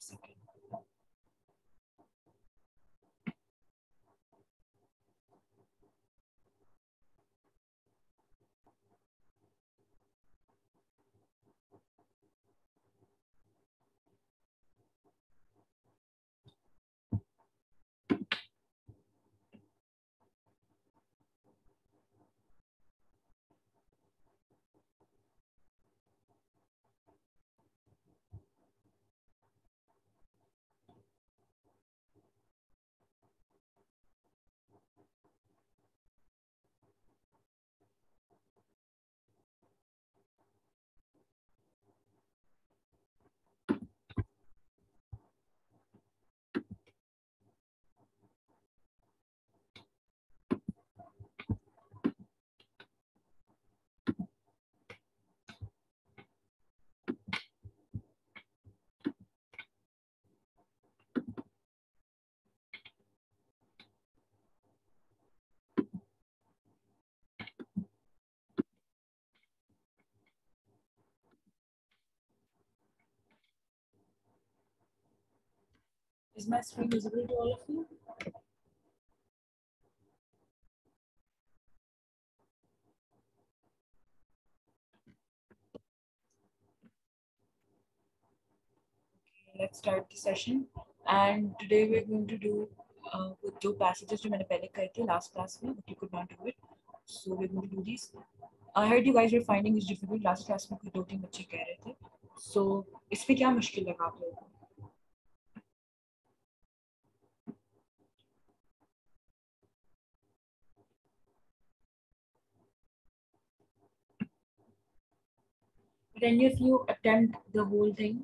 second. Is my screen visible to all of you? Let's start the session. And today we're going to do with two passages जो मैंने पहले करे थे last class में, but you could not do it. So we're going to do these. I heard you guys were finding this difficult. Last class में कोई 2-3 बच्चे कह रहे थे. So इसमें क्या मुश्किल लगा आप लोगों को? Did any of you attempt the whole thing?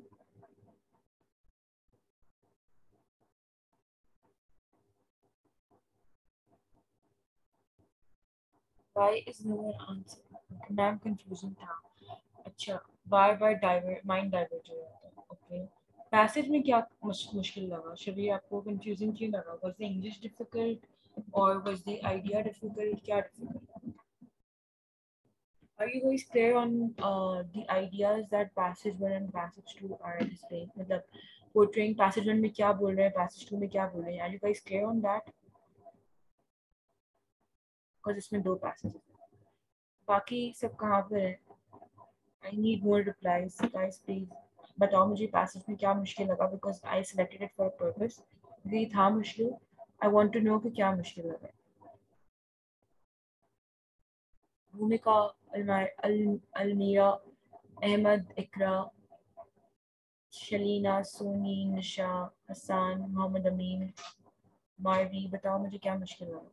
Why is no one answering? Ma'am confusion था. अच्छा, बार बार माइंड डाइवर्ट हो जाता है. ओके, पैसेज में क्या मुश्किल लगा? शबी आपको कंफ्यूजिंग क्यों लगा? वाज द इंग्लिश डिफिकल्ट और वाज द आइडिया डिफिकल्ट? क्या difficult? Are you guys clear on the ideas that passage 1 and passage 2 are displaying? मतलब portraying passage 1 में क्या बोल रहे हैं, passage 2 में क्या बोल रहे हैं? Are you guys clear on that? Because इसमें 2 passages हैं. बाकी सब कहाँ पर है? I need more replies, guys. Please बताओ मुझे पैसेज में क्या मुश्किल लगा, because I selected it for a purpose. ये था मुश्किल. I want to know कि क्या मुश्किल लगा. भूमिका, अलमीरा, अहमद, इकरा, शलीना, सोनी, निशा, हसान, मोहम्मद अमीन, मारवी. बताओ मुझे क्या मुश्किल लगा.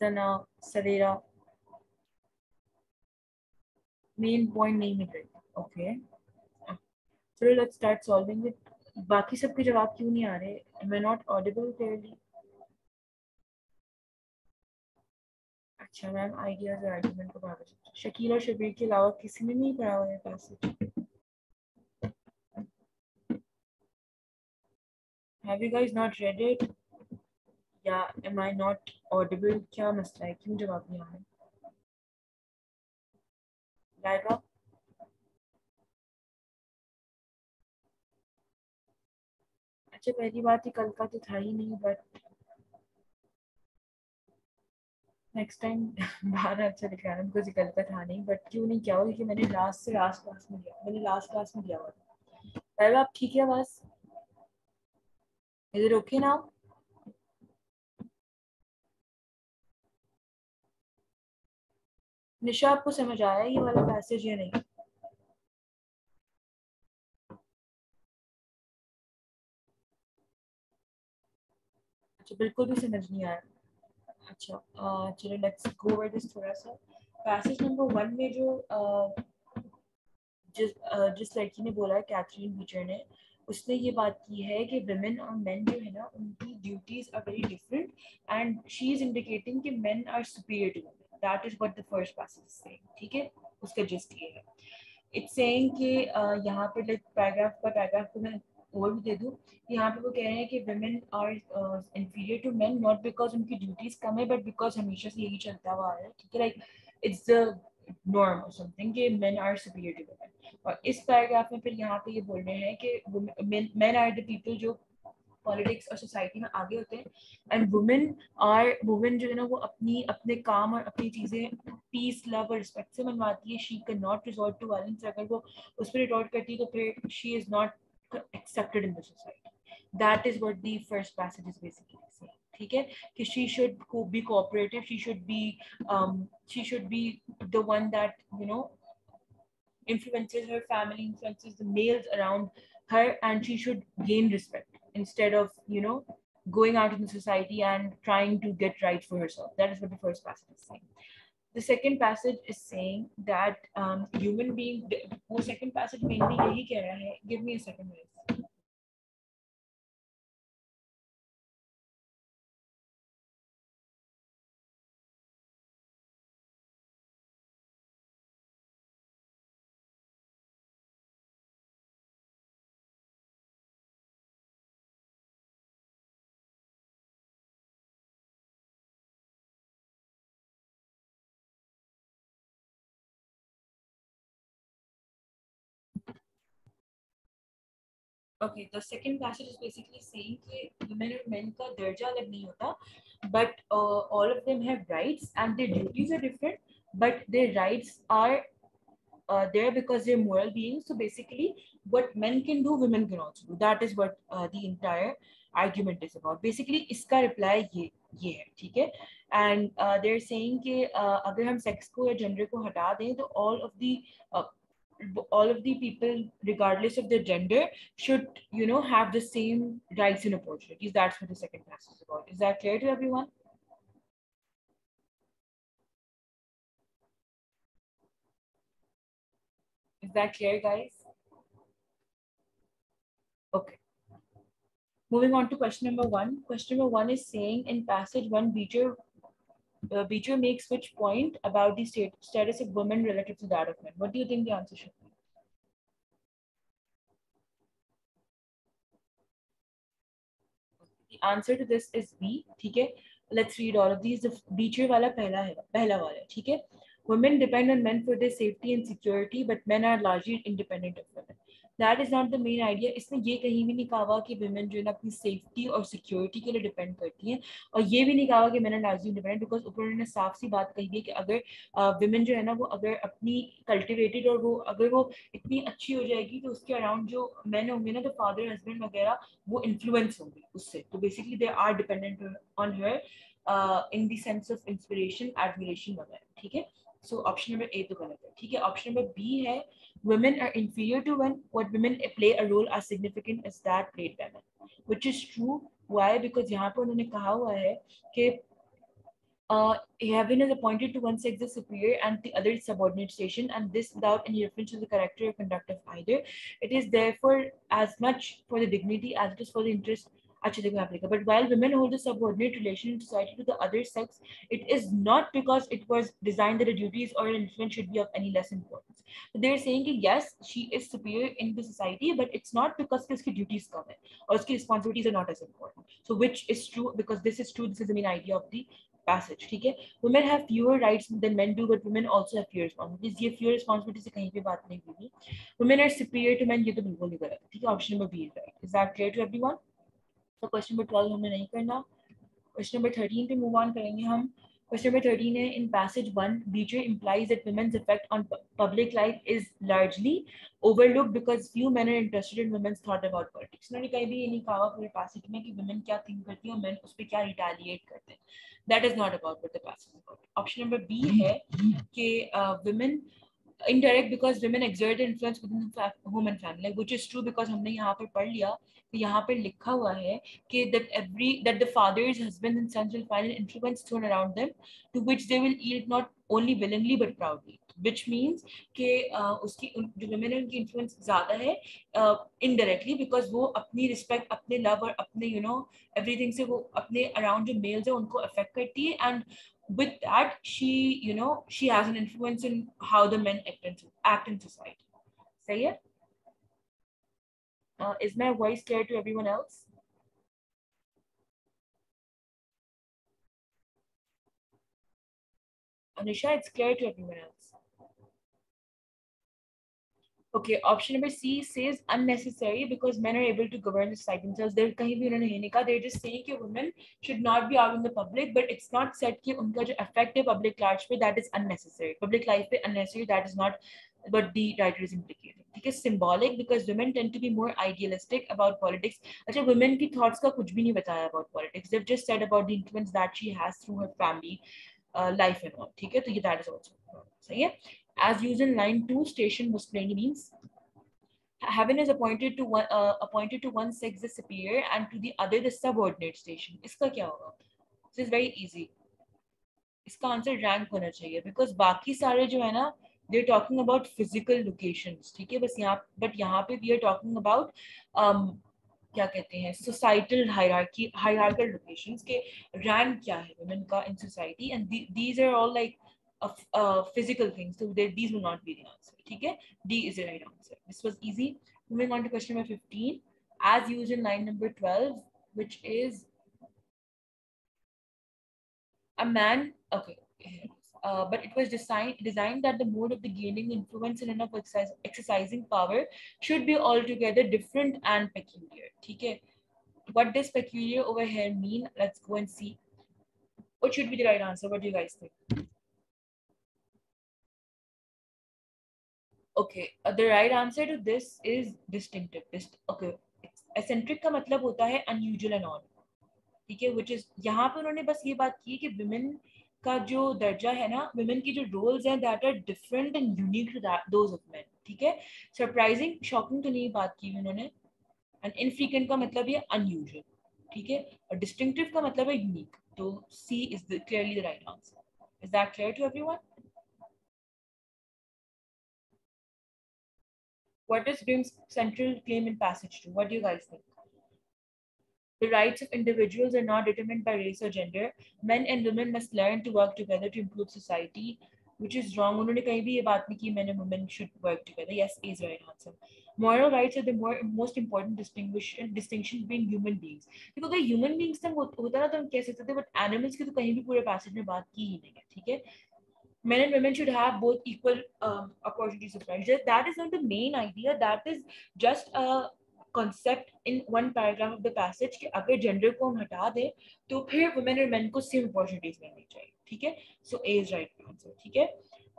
सना, सवेरा. मेन पॉइंट नहीं मिल रही. ओके, चलो लेट्स स्टार्ट सॉल्विंग इट. बाकी सबके जवाब क्यों नहीं आ रहे? Am I not audible clearly? अच्छा मैम, आइडियाज और आर्गुमेंट को बाहर. शकील और शबीर के अलावा किसी ने नहीं पढ़ा हुआ है passage? Have you guys not read it? या am I not audible? क्या मसला है? क्यों जवाब नहीं आ रहा? लाइबा, अच्छा पहली बात ही कल का तो था ही नहीं, बट नेक्स्ट टाइम बाहर अच्छा दिखा रहा है बिकॉज कल का था नहीं. बट क्यों नहीं किया हुआ? क्योंकि मैंने लास्ट क्लास में दिया. मैंने लास्ट क्लास में दिया हुआ था. लाइबा आप ठीक है? बस इधर ओके ना? निशा आपको समझ आया ये वाला पैसेज या नहीं? अच्छा बिल्कुल भी समझ नहीं आया. अच्छा चलो लेट्स गो ओवर दिस थोड़ा सा. पैसेज नंबर 1 में जो जिस लड़की ने बोला है, कैथरीन बीचर ने, उसने ये बात की है कि वुमेन और मेन जो है ना, उनकी duties are very different and she is indicating कि men are superior to women. That is what the first passage is saying. ठीक है, उसका जस्ट ये है. इट्स सेइंग कि यहाँ पे लाइक पैराग्राफ को मैं और भी दे दूँ. यहाँ पे वो कह रहे हैं कि women are inferior to men not because उनकी ड्यूटीज कम है, बट बिकॉज हमेशा से यही चलता हुआ है. ठीक है, like it's the norm or something कि men are superior to women. और इस पैराग्राफ में फिर यहाँ पे ये बोल रहे हैं कि men are the people जो पॉलिटिक्स और सोसाइटी में आगे होते हैं, एंड वुमेन जो है ना वो अपने काम और अपनी चीजें पीस लव और रिस्पेक्ट से मनवाती है. She can not resort to violence. अगर वो उस पर रिटॉर्ट करती है तो फिर she is not accepted in the society. That is what the first passage is basically saying. ठीक है कि she should be cooperative, she should be the one that influences her family, influences the males around her, and she should gain respect instead of, going out in the society and trying to get right for herself. That is what the first passage is saying. The second passage is saying that human being, वो second passage mainly यही कह रहा है. Give me a second, please. Okay, the second passage is basically saying that women और men का दर्जा अलग नहीं होता, but all of them have rights and their duties are different, but their rights are there because they're moral beings. So basically, what men can do, women can also do. That is what the entire argument is about. Basically, इसका reply ये है, ठीक है? And they're saying कि अगर हम sex को या gender को हटा दें तो uh, all of the people, regardless of their gender, should have the same rights and opportunities. That's what the second passage is about. Is that clear to everyone? Is that clear, guys? Okay. Moving on to question number one. Question number one is saying in passage one, Beecher makes which point about the status of women relative to that of men? What do you think the answer should be? The answer to this is B. ठीक है? Let's read all of these. The Beecher वाला पहला वाला है, ठीक है? Women depend on men for their safety and security, but men are largely independent of women. That is not the main idea. इसमें ये कहीं भी नहीं कहा हुआ कि women जो है ना अपनी safety और security के लिए depend करती हैं, और ये भी नहीं कहा हुआ कि men are largely independent, because ऊपर उन्होंने साफ सी बात कही है कि अगर women जो है ना वो अगर अपनी cultivated और वो अगर वो इतनी अच्छी हो जाएगी तो उसके अराउंड जो men होंगे ना, तो father husband वगैरह वो influence होंगे उससे. तो basically they are dependent on her in the sense of inspiration, admiration वगैरह. ठीक है? So option number A तो गलत है. ठीक है? Option number B है women are inferior to men. What women play a role as significant as that played by men, which is true. Why? Because यहाँ पे उन्होंने कहा हुआ है कि heaven is appointed to one sex as superior and the other is subordinate station, and this without any reference to the character or conduct of either. It is therefore as much for the dignity as it is for the interest. But while women hold a subordinate relation in society to the other sex, it is not because it was designed that the duties or influence should be of any less importance. So they're saying that yes, she is superior in the society, but it's not because her duties come in or her responsibilities are not as important. So which is true, because this is true. This is the main idea of the passage. ठीक है? Women have fewer rights than men do, but women also have fewer responsibilities. ये fewer responsibilities से कहीं पे बात नहीं हुई. Women are superior to men, ये तो बिल्कुल नहीं गलत. ठीक है? Option number B is right. Is that clear to everyone? So question number 12 हमने नहीं करना. Question number 13 पे move on करेंगे हम. Question number 13 है in passage 1, Beecher implies that women's effect on public life is largely overlooked because few men are interested in women's thought about politics. उन्होंने कहीं भी ये नहीं कहा पूरे passage में कि women क्या think करती हैं और men उस पर क्या retaliate करते हैं. That is not about what the passage is about. Option number B है कि women indirect because women exert influence within the home and family, like, which is true because हमने यहाँ पर पढ़ लिया कि यहाँ पर लिखा हुआ है कि that the fathers, husbands and sons will find an influence thrown around them to which they will yield not only willingly but proudly, which means कि उसकी जो women है उनकी influence ज़्यादा है indirectly because वो अपनी respect, अपने love और अपने everything से वो अपने around जो males है उनको affect करती है, and with that she has an influence in how the men act in society. सही है? Is my voice clear to everyone else? Anisha, it's clear to everyone else. Okay, option number C says unnecessary because men are able to govern the society themselves. They're कहीं भी उन्होंने ये नहीं कहा. They're just saying कि women should not be out in the public, but it's not said कि उनका जो effect है public life पे that is unnecessary. Public life पे unnecessary that is not what the writer is implicating. ठीक है, symbolic because women tend to be more idealistic about politics. अच्छा, women की thoughts का कुछ भी नहीं बताया about politics. They've just said about the influence that she has through her family life and all. ठीक है, तो ये that is also सही है. As used in line 2, station most plainly means heaven is appointed to one sex the superior and to the other the subordinate station. इसका क्या होगा? This is very easy. इसका आंसर रैंक होना चाहिए because बाकी सारे जो है ना they are talking about physical locations. ठीक है, बस यहाँ बट यहाँ पे वी आर टॉकिंग अबाउट क्या कहते हैं सोसाइटल हायरार्किकल लोकेशंस के रैंक क्या है वुमेन का in society and these are all like physical things, so these will not be the answer. ठीक है, D is the right answer. This was easy. Moving on to question number 15, as used in line number 12, which is a man. Okay, but it was designed that the mode of the gaining influence and of exercising power should be altogether different and peculiar. ठीक है, what does peculiar over here mean? Let's go and see. What should be the right answer? What do you guys think? Okay, the right answer to this is distinctive. Okay, eccentric का मतलब होता है unusual and odd. ठीक है, which is यहाँ पे उन्होंने बस ये बात की कि women का जो दर्जा है ना, women की जो roles हैं that are different and unique to those of men. ठीक है, surprising, shocking तो नहीं बात की उन्होंने, and infrequent का मतलब ये unusual. ठीक है, और distinctive का मतलब है unique. तो C is clearly the right answer. Is that clear to everyone? What is Grimm's central claim in passage 2? What do you guys think? The rights of individuals are not determined by race or gender. Men and women must learn to work together to improve society, which is wrong. उन्होंने कहीं भी ये बात नहीं की men and women should work together. Yes, is the right answer. Moral rights are the most important distinction between human beings. देखो अगर human beings तक होता ना तो हम कह सकते थे, but animals की तो कहीं भी पूरे passage में बात की ही नहीं है. ठीक है, men and women should have both equal opportunities of life. That is not the main idea. That is just a concept in one paragraph of the passage कि अगर gender को हम हटा दें तो फिर women और men को same opportunities मिलनी चाहिए. ठीक है, so A is right answer. ठीक है,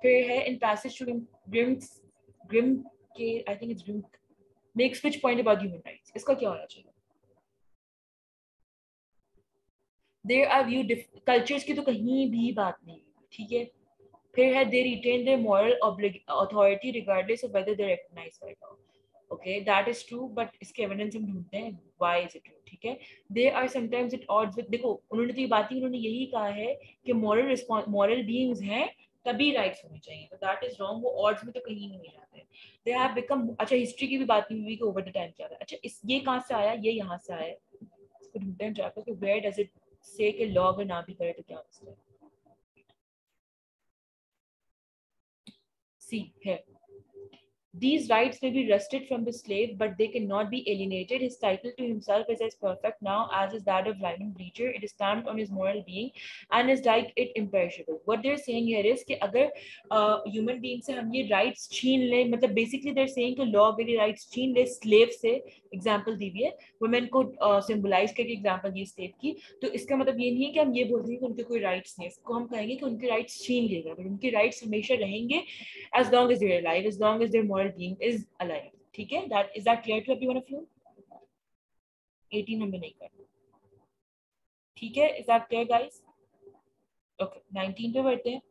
फिर है in passage to Grimm के I think it's Grimm makes which point about human rights. इसका क्या होना चाहिए? There are view cultures की तो कहीं भी बात नहीं. ठीक है, फिर है they retain their moral authority regardless of whether they're recognized by law. Okay, that is true, but इसके evidence हम ढूंढते हैं. Why is it true? ठीक है, they are sometimes at odds with. देखो उन्होंने तो ये बात ही उन्होंने यही कहा है कि moral beings हैं तभी rights होने चाहिए. तो that is wrong. वो odds में तो कहीं नहीं जाते. They have become. अच्छा, history की भी बात नहीं हुई कि over the time क्या है. अच्छा, ये कहाँ से आया? ये यहाँ से आया. इसको ढूंढते हैं जाकर कि where does it say कि law अगर ना भी करे तो क्या होता है. See here. These rights may be wrested from the slave, but they cannot be alienated. His title to himself is as perfect now as is that of Lyman Bleacher. It is stamped on his moral being and is like it imperishable. What they're saying here is कि अगर human being से हम ये rights छीन ले, मतलब basically they're saying कि law अगर ये rights छीन ले slave से, example दी हुई है, women को symbolize करके example दी slave की, तो इसका मतलब ये नहीं है कि हम ये बोलते हैं कि उनके कोई rights नहीं है. इसको हम कहेंगे कि उनके rights छीन लिए गए, but उनके rights हमेशा रहेंगे as long as they're alive, as long as their moral being is alive. ठीक है, that is that clear to every one of you? 18 हमें नहीं करना. ठीक है, is that clear guys? Okay, 19 पे बढ़ते हैं.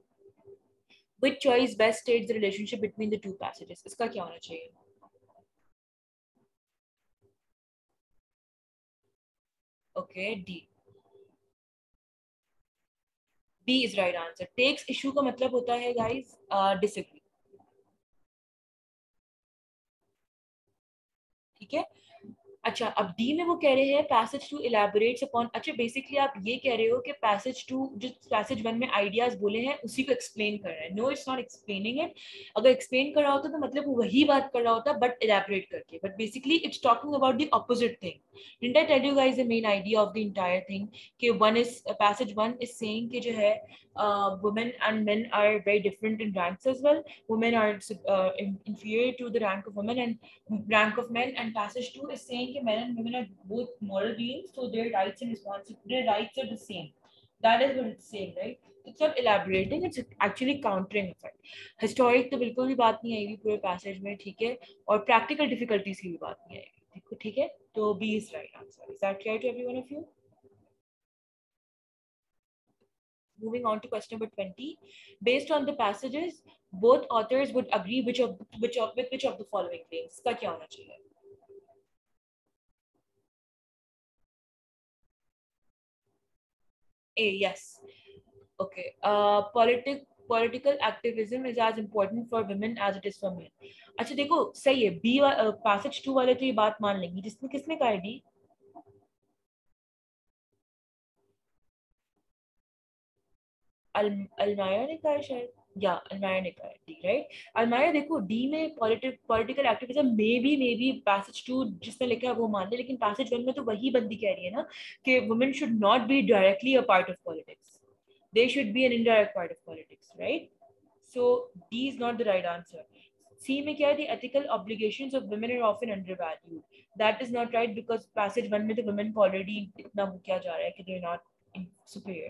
Which choice best states the relationship between the two passages? इसका क्या होना चाहिए? Okay, D. D is right answer. Takes issue का मतलब होता है guys disagree. ठीक है, अच्छा, अब डी में वो कह रहे हैं पैसेज टू इलैबोरेट्स अपॉन, अच्छा बेसिकली आप ये कह रहे हो कि पैसेज टू जिस पैसेज वन में आइडियाज बोले हैं उसी को एक्सप्लेन कर रहा है. No, it's not explaining it. अगर एक्सप्लेन कर रहा होता तो मतलब वो वही बात कर रहा होता बट इलैबोरेट करके. But basically it's talking about the opposite thing. Didn't I tell you guys the main idea of the entire thing कि one is passage one is saying कि जो है women and men are very different in ranks as well. Women are inferior to the rank of women and rank of men, and passage 2 is saying that men and women are both moral beings, so their rights and responsibilities, their rights are the same. That is what it's saying, right? It's not elaborating, it's actually countering effect. Historic तो बिल्कुल भी बात नहीं आएगी पूरे passage में, ठीक है, और practical difficulties की भी बात नहीं आएगी, ठीक है. तो B is right answer. Is that clear to every one of you? Moving on to question number 20. Based on the passages, both authors would agree with which of the following claims. इसका क्या होना चाहिए? A, yes. Okay. Political activism is as important for women as it is for men. अच्छा देखो, सही है. B passage 2 वाले तो ये बात मान लेंगे. जिसमें किसने कहा है D? अलमाया ने कहा है शायद, या अलमाया ने कहा है डी, राइट. अलमाया देखो, डी में political activism may be passage two जिसने लिखा है वो मान ले, लेकिन पैसेज वन में तो वही बंदी कह रही है ना कि women should not be directly a part of politics, they should be an indirect part of politics, right? So D is not the right answer. C में क्या है? The ethical obligations of women are often undervalued. That is not right because passage one में तो women को already इतना वो किया जा रहा है कि they're not superior.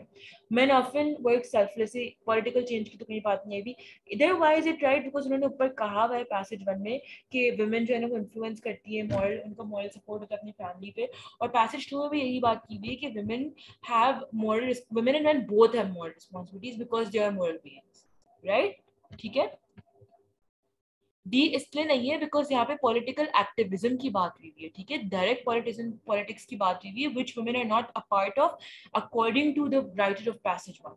Men often work selflessly. Political change की तो कोई बात नहीं है भी. Either why is it right? Because उन्होंने ऊपर कहा हुआ है passage one में कि women जो है ना वो influence करती है, moral, उनका moral support होता है अपनी family पे. और passage two में भी यही बात की हुई है कि women and men both have moral responsibilities because they are moral beings, right? ठीक है. डी इसलिए नहीं है बिकॉज यहाँ पे पॉलिटिकल एक्टिविज्म की बात हुई है, ठीक है, डायरेक्ट पॉलिटिक्स की बात हुई है, which women are not a part of according to the writer of passage one.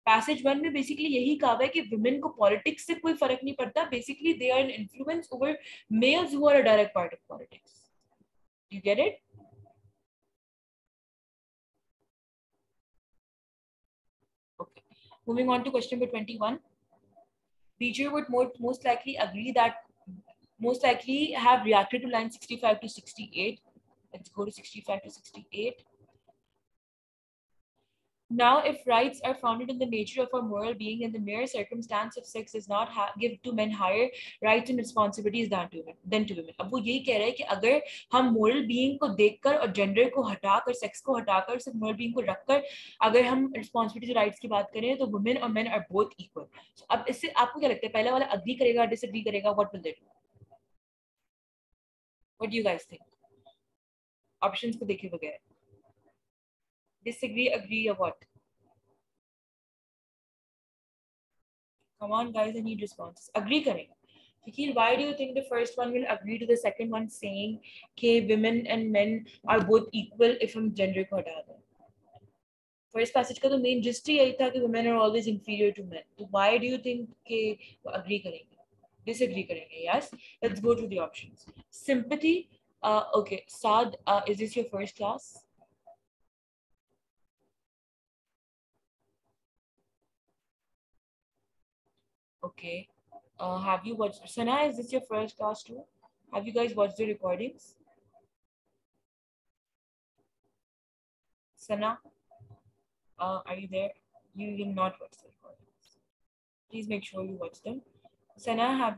Passage one में बेसिकली यही कहा है कि वुमेन को पॉलिटिक्स से कोई फर्क नहीं पड़ता, basically they are an influence over males who are a direct part of politics. You get it? Okay. Moving on to question number 21. Beecher would most likely agree that most likely have reacted to line 65 to 68. Let's go to 65 to 68. Now, if rights are founded in the nature of a moral being, and the mere circumstance of sex does not give to men higher rights and responsibilities than to women. अब वो यही कह रहा है कि अगर हम moral being को देखकर और gender को हटाकर, sex को हटाकर, सिर्फ moral being को रखकर अगर हम responsibilities rights की बात करें तो women और men are both equal. So, अब इससे आपको क्या लगता है? पहला वाला agree करेगा, disagree करेगा? What will they do? What do you guys think? Options को देखे बगैर. Disagree, agree, or what? Come on, guys, I need responses. Agree करें. Shakil, why do you think the first one will agree to the second one saying कि women and men are both equal if हम gender को हटा दें? First passage का तो main gist ही यही था कि women are always inferior to men. So why do you think कि वो agree करेंगे? Disagree करेंगे? Yes. Let's go to the options. Sympathy. Okay. Saad, is this your first class? Okay. Have you watched? Sana, is this your first class too? Have you guys watched the recordings? Sana, are you there? You will not watch the recordings. Please make sure you watch them. Sana,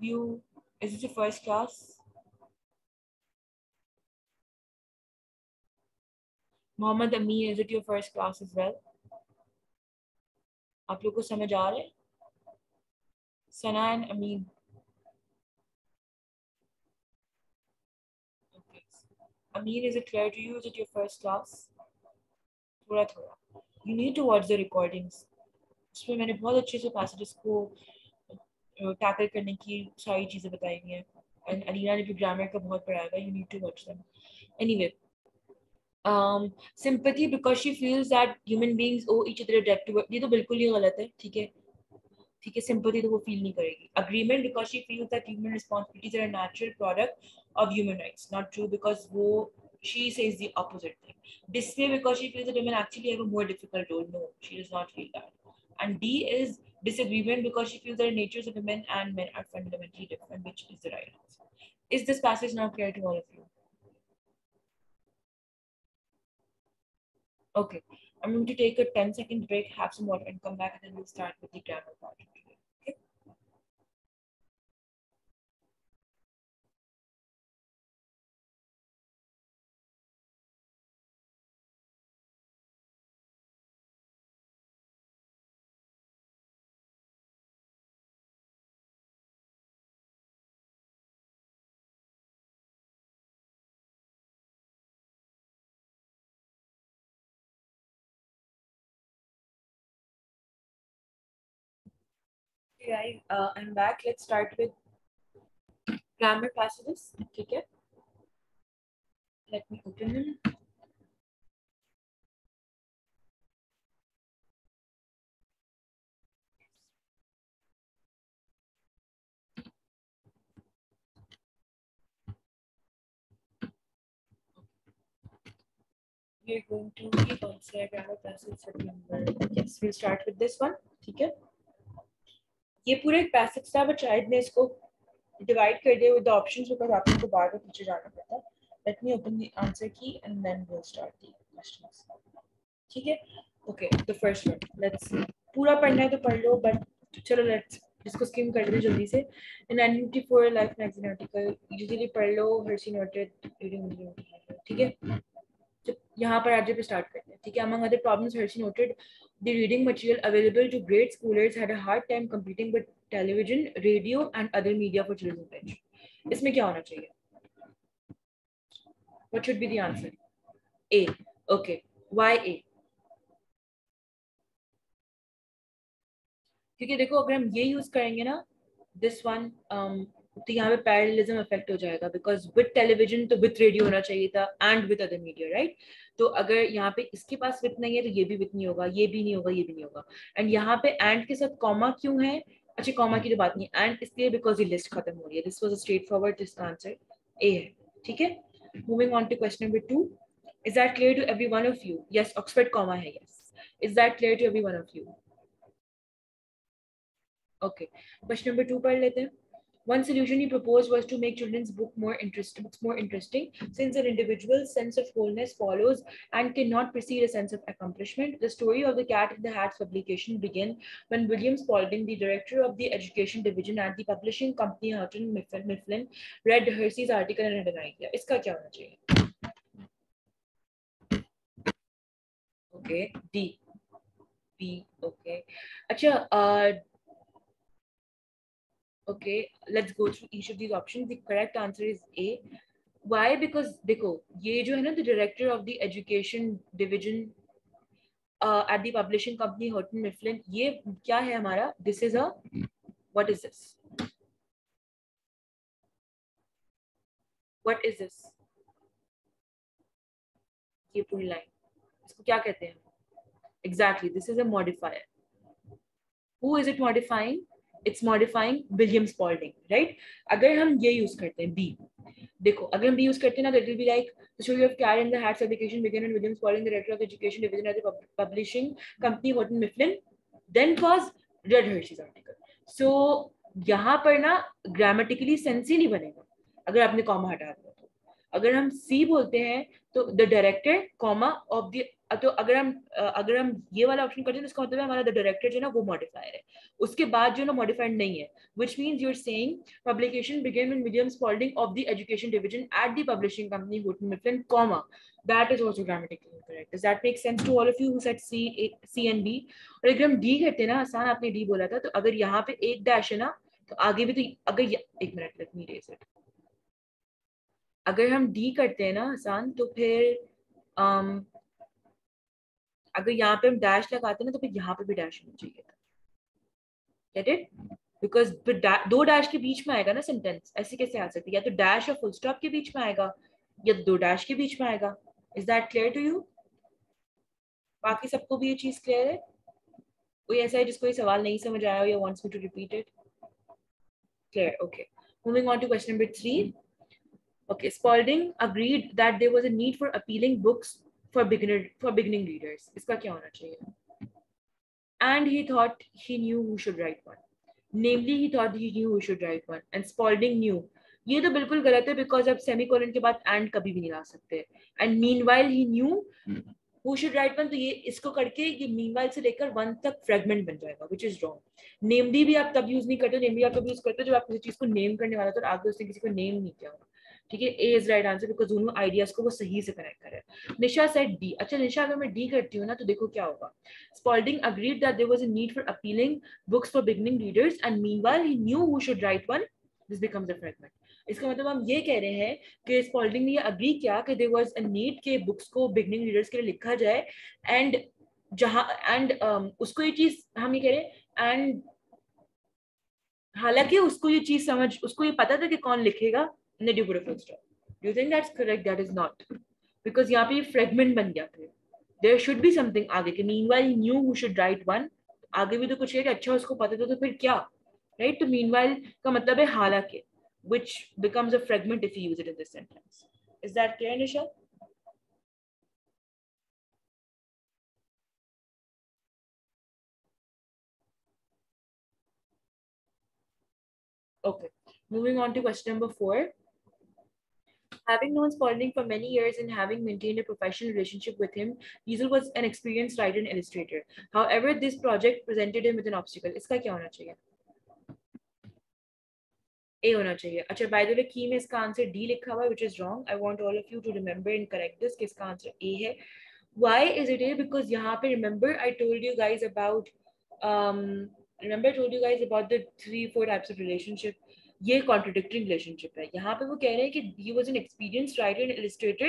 is this your first class? Mohammed Amin, is it your first class as well? आप लोग को समझ आ रहे? Sana and Amin. Okay. Amin, is it clear to you? Is it your first class? थोड़ा थोड़ा. You need to watch the recordings. उसमें मैंने बहुत अच्छे से passages को टैकल करने की सारी चीजें बताई हुई हैं. And Alina ने भी grammar का बहुत पढ़ाया है. You need to watch them. Anyway. Sympathy because she feels that human beings owe each other a debt to. ये तो बिल्कुल ही गलत है, ठीक है. ठीक है, सिंपैथी तो वो फील नहीं करेगी. Agreement because she feels that human responsibilities are a natural product of human rights. Not true because वो she says the opposite thing. Dismay because she feels that women actually have a more difficult role. No, she does not feel that. And D is disagreement because she feels that the natures of women and men are fundamentally different, which is the right answer. Is this passage now clear to all of you? Okay, I'm going to take a 10-second break, have some water, and come back, and then we'll start with the grammar part. Okay. Okay, I'm back. Let's start with grammar passages. Okay. Let me open them. We're going to consider grammar passage number. Yes, we'll start with this one. Okay. ये पूरा एक passage था, but शायद मैं इसको divide कर दिया with the options because आपको तो बार बार पीछे जाना पड़ता है. Let me open the answer key and then we will start the questions. ठीक है. Okay, the first one. Let's पूरा पढ़ना है तो पढ़ लो, बट चलो लेट्स इसको स्किम कर देते जल्दी से. In NUT for life magazine article usually पढ़ लो. Harshi noted reading. ठीक है. यहाँ पर आज पे स्टार्ट करते हैं. ठीक है. Among other problems, Hershey noted the reading material available to grade schoolers had a hard time competing with television, radio, and other media for children's bench. इसमें क्या होना चाहिए? What should be the answer? A. Okay. Why A? क्योंकि देखो अगर हम ये use करेंगे ना दिस वन, तो यहाँ पे पैरेललिज्म इफेक्ट हो जाएगा बिकॉज विद टेलीविजन तो विद रेडियो होना चाहिए था and with other media, right. तो अगर यहाँ पे इसके पास विद नहीं है तो ये भी विद नहीं होगा, ये भी नहीं होगा, ये भी नहीं होगा. एंड यहाँ पे एंड के साथ कॉमा क्यों है? अच्छा, कॉमा की तो बात नहीं, एंड इसलिए बिकॉज ये लिस्ट खत्म हो रही है. This was a straightforward, जिसका आंसर ए है. ठीक है. Moving on to question number 2. Is that clear to every one of you? Yes, Oxford comma है. Yes. Is that clear to every one of you? Okay. Question number 2 पढ़ लेते हैं. One solution he proposed was to make children's books more interesting, since an individual's sense of wholeness follows and cannot precede a sense of accomplishment. The story of the Cat in the Hat publication began when William Spalding, the director of the education division at the publishing company Houghton Mifflin, read Hersey's article and had an idea. इसका क्या होना चाहिए? Okay, D. B. Okay. अच्छा. Okay, let's go through each of these options. The correct answer is A. Why? Because देखो ये जो है ना, the director of the education division at the publishing company Houghton Mifflin, ये क्या है हमारा? This is a, what is this? What is this? ये पूरी लाइन इसको क्या कहते हैं? Exactly, this is a modifier. Who is it modifying? It's modifying William Spalding, right? अगर हम ये यूज करते हैं B, देखो अगर हम B यूज करते हैं ना, that will be like the story of Cat in the Hat publication began when William Spalding, the director of the education division at the publishing company Houghton Mifflin, then was read Hershey's article. So यहाँ पर ना grammatically sense ही नहीं बनेगा अगर आपने comma हटा दिया. तो अगर हम C बोलते हैं तो the director comma of the, तो अगर हम ये वाला ऑप्शन करते हैं तो इसका मतलब है हमारा द डायरेक्टर जो है ना वो मॉडिफायर है, उसके बाद जो ना मॉडिफाइड नहीं है. Which means you are saying publication began when William Spaulding of the education division at the publishing company Houghton Mifflin comma, that is also grammatically incorrect. Does that make sense to all of you who said C and B? और अगर हम D करते हैं ना, आसान आपने D बोला था, तो अगर यहाँ पे एक डैश है ना तो आगे भी, तो अगर एक minute let me raise it. अगर हम डी करते हैं ना आसान, तो फिर अगर यहाँ पे हम डैश लगाते हैं ना तो फिर यहाँ पे भी डैश होना चाहिए था. Get it? बिकॉज दो डैश के बीच में आएगा ना सेंटेंस, ऐसे कैसे आ सकती है? या तो डैश और फुल स्टॉप के बीच में आएगा या दो डैश के बीच में आएगा. Is that clear to you? बाकी सबको भी ये चीज क्लियर है? कोई ऐसा है जिसको ये सवाल नहीं समझ आया हो या wants me to repeat it? Clear, okay. Moving on to question number 3. Okay, Spalding agreed that there was a need for appealing books for beginning readers. इसका क्या होना चाहिए? And he thought he knew who should write one. Namely, he thought he knew who should write one. And Spalding knew. ये तो बिल्कुल गलत है because अब semicolon के बाद and कभी भी नहीं ला सकते. And meanwhile he knew who should write one. तो ये इसको करके ये meanwhile से लेकर one तक fragment बन जाएगा, which is wrong. Namely भी आप तब यूज नहीं करते, namely आप तब यूज करते जब आप किसी चीज को नेम करने वाला था और आगे उसने किसी को नेम नहीं किया होगा. ठीक है, ए इज राइट आंसर बिकॉज दोनों आइडियाज को वो सही से कनेक्ट करे. निशा सेड डी. अच्छा निशा, अगर मैं डी करती हूँ ना तो देखो क्या होगा. Spalding agreed that there was a need for appealing books for beginning readers and meanwhile he knew who should write one. This becomes a fragment. इसका मतलब हम ये कह रहे हैं कि Spalding ने ये अग्री किया कि there was a need के बुक्स को beginning readers के लिए लिखा जाए and जहाँ and उसको ये चीज हम ये कह रहे हैं and हालांकि उसको ये चीज समझ उसको ये पता था कि कौन लिखेगा. Did you put a full stop? Do you think that's correct? That is not. Because यहाँ पे ये fragment बन गया फिर. There should be something आगे कि meanwhile he knew who should write one. आगे भी तो कुछ है कि अच्छा उसको पता था तो फिर क्या? Right? तो meanwhile का मतलब है हालांकि, which becomes a fragment if you use it in this sentence. Is that clear, Nisha? Okay. Moving on to question number 4. Having known Spalding for many years and having maintained a professional relationship with him, Diesel was an experienced writer and illustrator. However, this project presented him with an obstacle. इसका क्या होना चाहिए? A होना चाहिए. अच्छा, by the way, key में इसका answer D लिखा हुआ है, which is wrong. I want all of you to remember and correct this. कि इसका आंसर A है. Why is it A? Because यहाँ पे remember I told you guys about the 3-4 types of relationship. ये contradictory relationship है. यहाँ पे वो कह रहे हैं कि he was an experienced writer and illustrator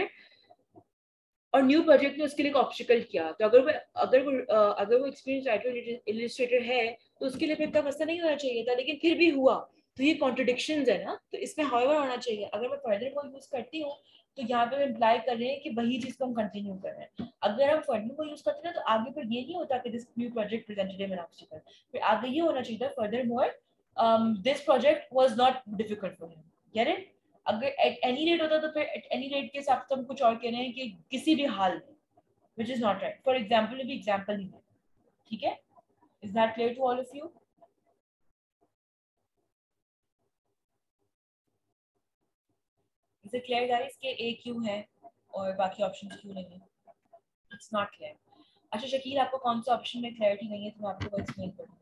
और न्यू प्रोजेक्ट ने उसके लिए ऑब्स्टिकल किया. तो अगर वो एक्सपीरियंस राइटर इलिस्ट्रेटर है तो उसके लिए फिर इतना मसला नहीं होना चाहिए था, लेकिन फिर भी हुआ. तो ये कॉन्ट्रडिक्शंस है ना, तो इसमें हाउएवर होना चाहिए. अगर मैं फर्दर को यूज करती हूँ तो यहाँ पे इम्प्लाई कर रहे हैं कि वही चीज को हम कंटिन्यू कर रहे हैं. अगर हम फर्दर को यूज करते हैं तो आगे फिर ये नहीं होता कि this new project presented an obstacle. फिर आगे ये होना चाहिए था further more this project was not difficult for him. Get it? अगर एट एनी रेट होता तो फिर एट एनी रेट के हिसाब से हम कुछ और कह रहे हैं कि किसी भी हाल में, which is not right. For example, भी एग्जांपल ही है. ठीक है? Is that clear to all of you? Is it clear guys कि A क्यों है और बाकी ऑप्शंस क्यों नहीं है? It's not clear. अच्छा शकील, आपको कौन सा ऑप्शन में क्लैरिटी नहीं है तो मैं आपको एक्सप्लेन करूँ.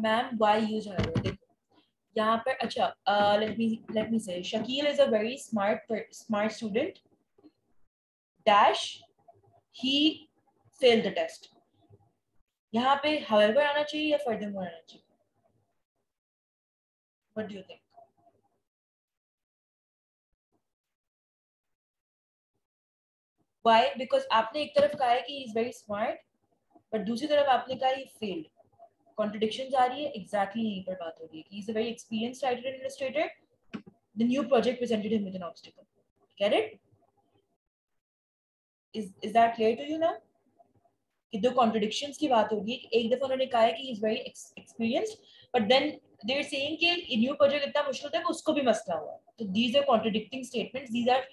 मैम वाई यूज है देखो यहाँ पर. अच्छा let me say Shakil is a very smart student dash he failed the test. यहाँ पे however आना चाहिए या furthermore आना चाहिए? What do you think? Why? Because आपने एक तरफ कहा है कि he is very smart but दूसरी तरफ आपने कहा he failed. Contradictions आ रही है. Exactly यहीं पर बात हो रही है कि he is a very experienced writer and illustrator. The new project presented him with an obstacle. Get it? Is that clear to you now? कि दो कॉन्ट्रडिक्शंस की बात होगी. एक दफा उन्होंने कहा है कि he is very experienced but then they are saying कि न्यू प्रोजेक्ट इतना मुश्किल होता है कि उसको भी मसला हुआ. तो these are contradicting statements. These are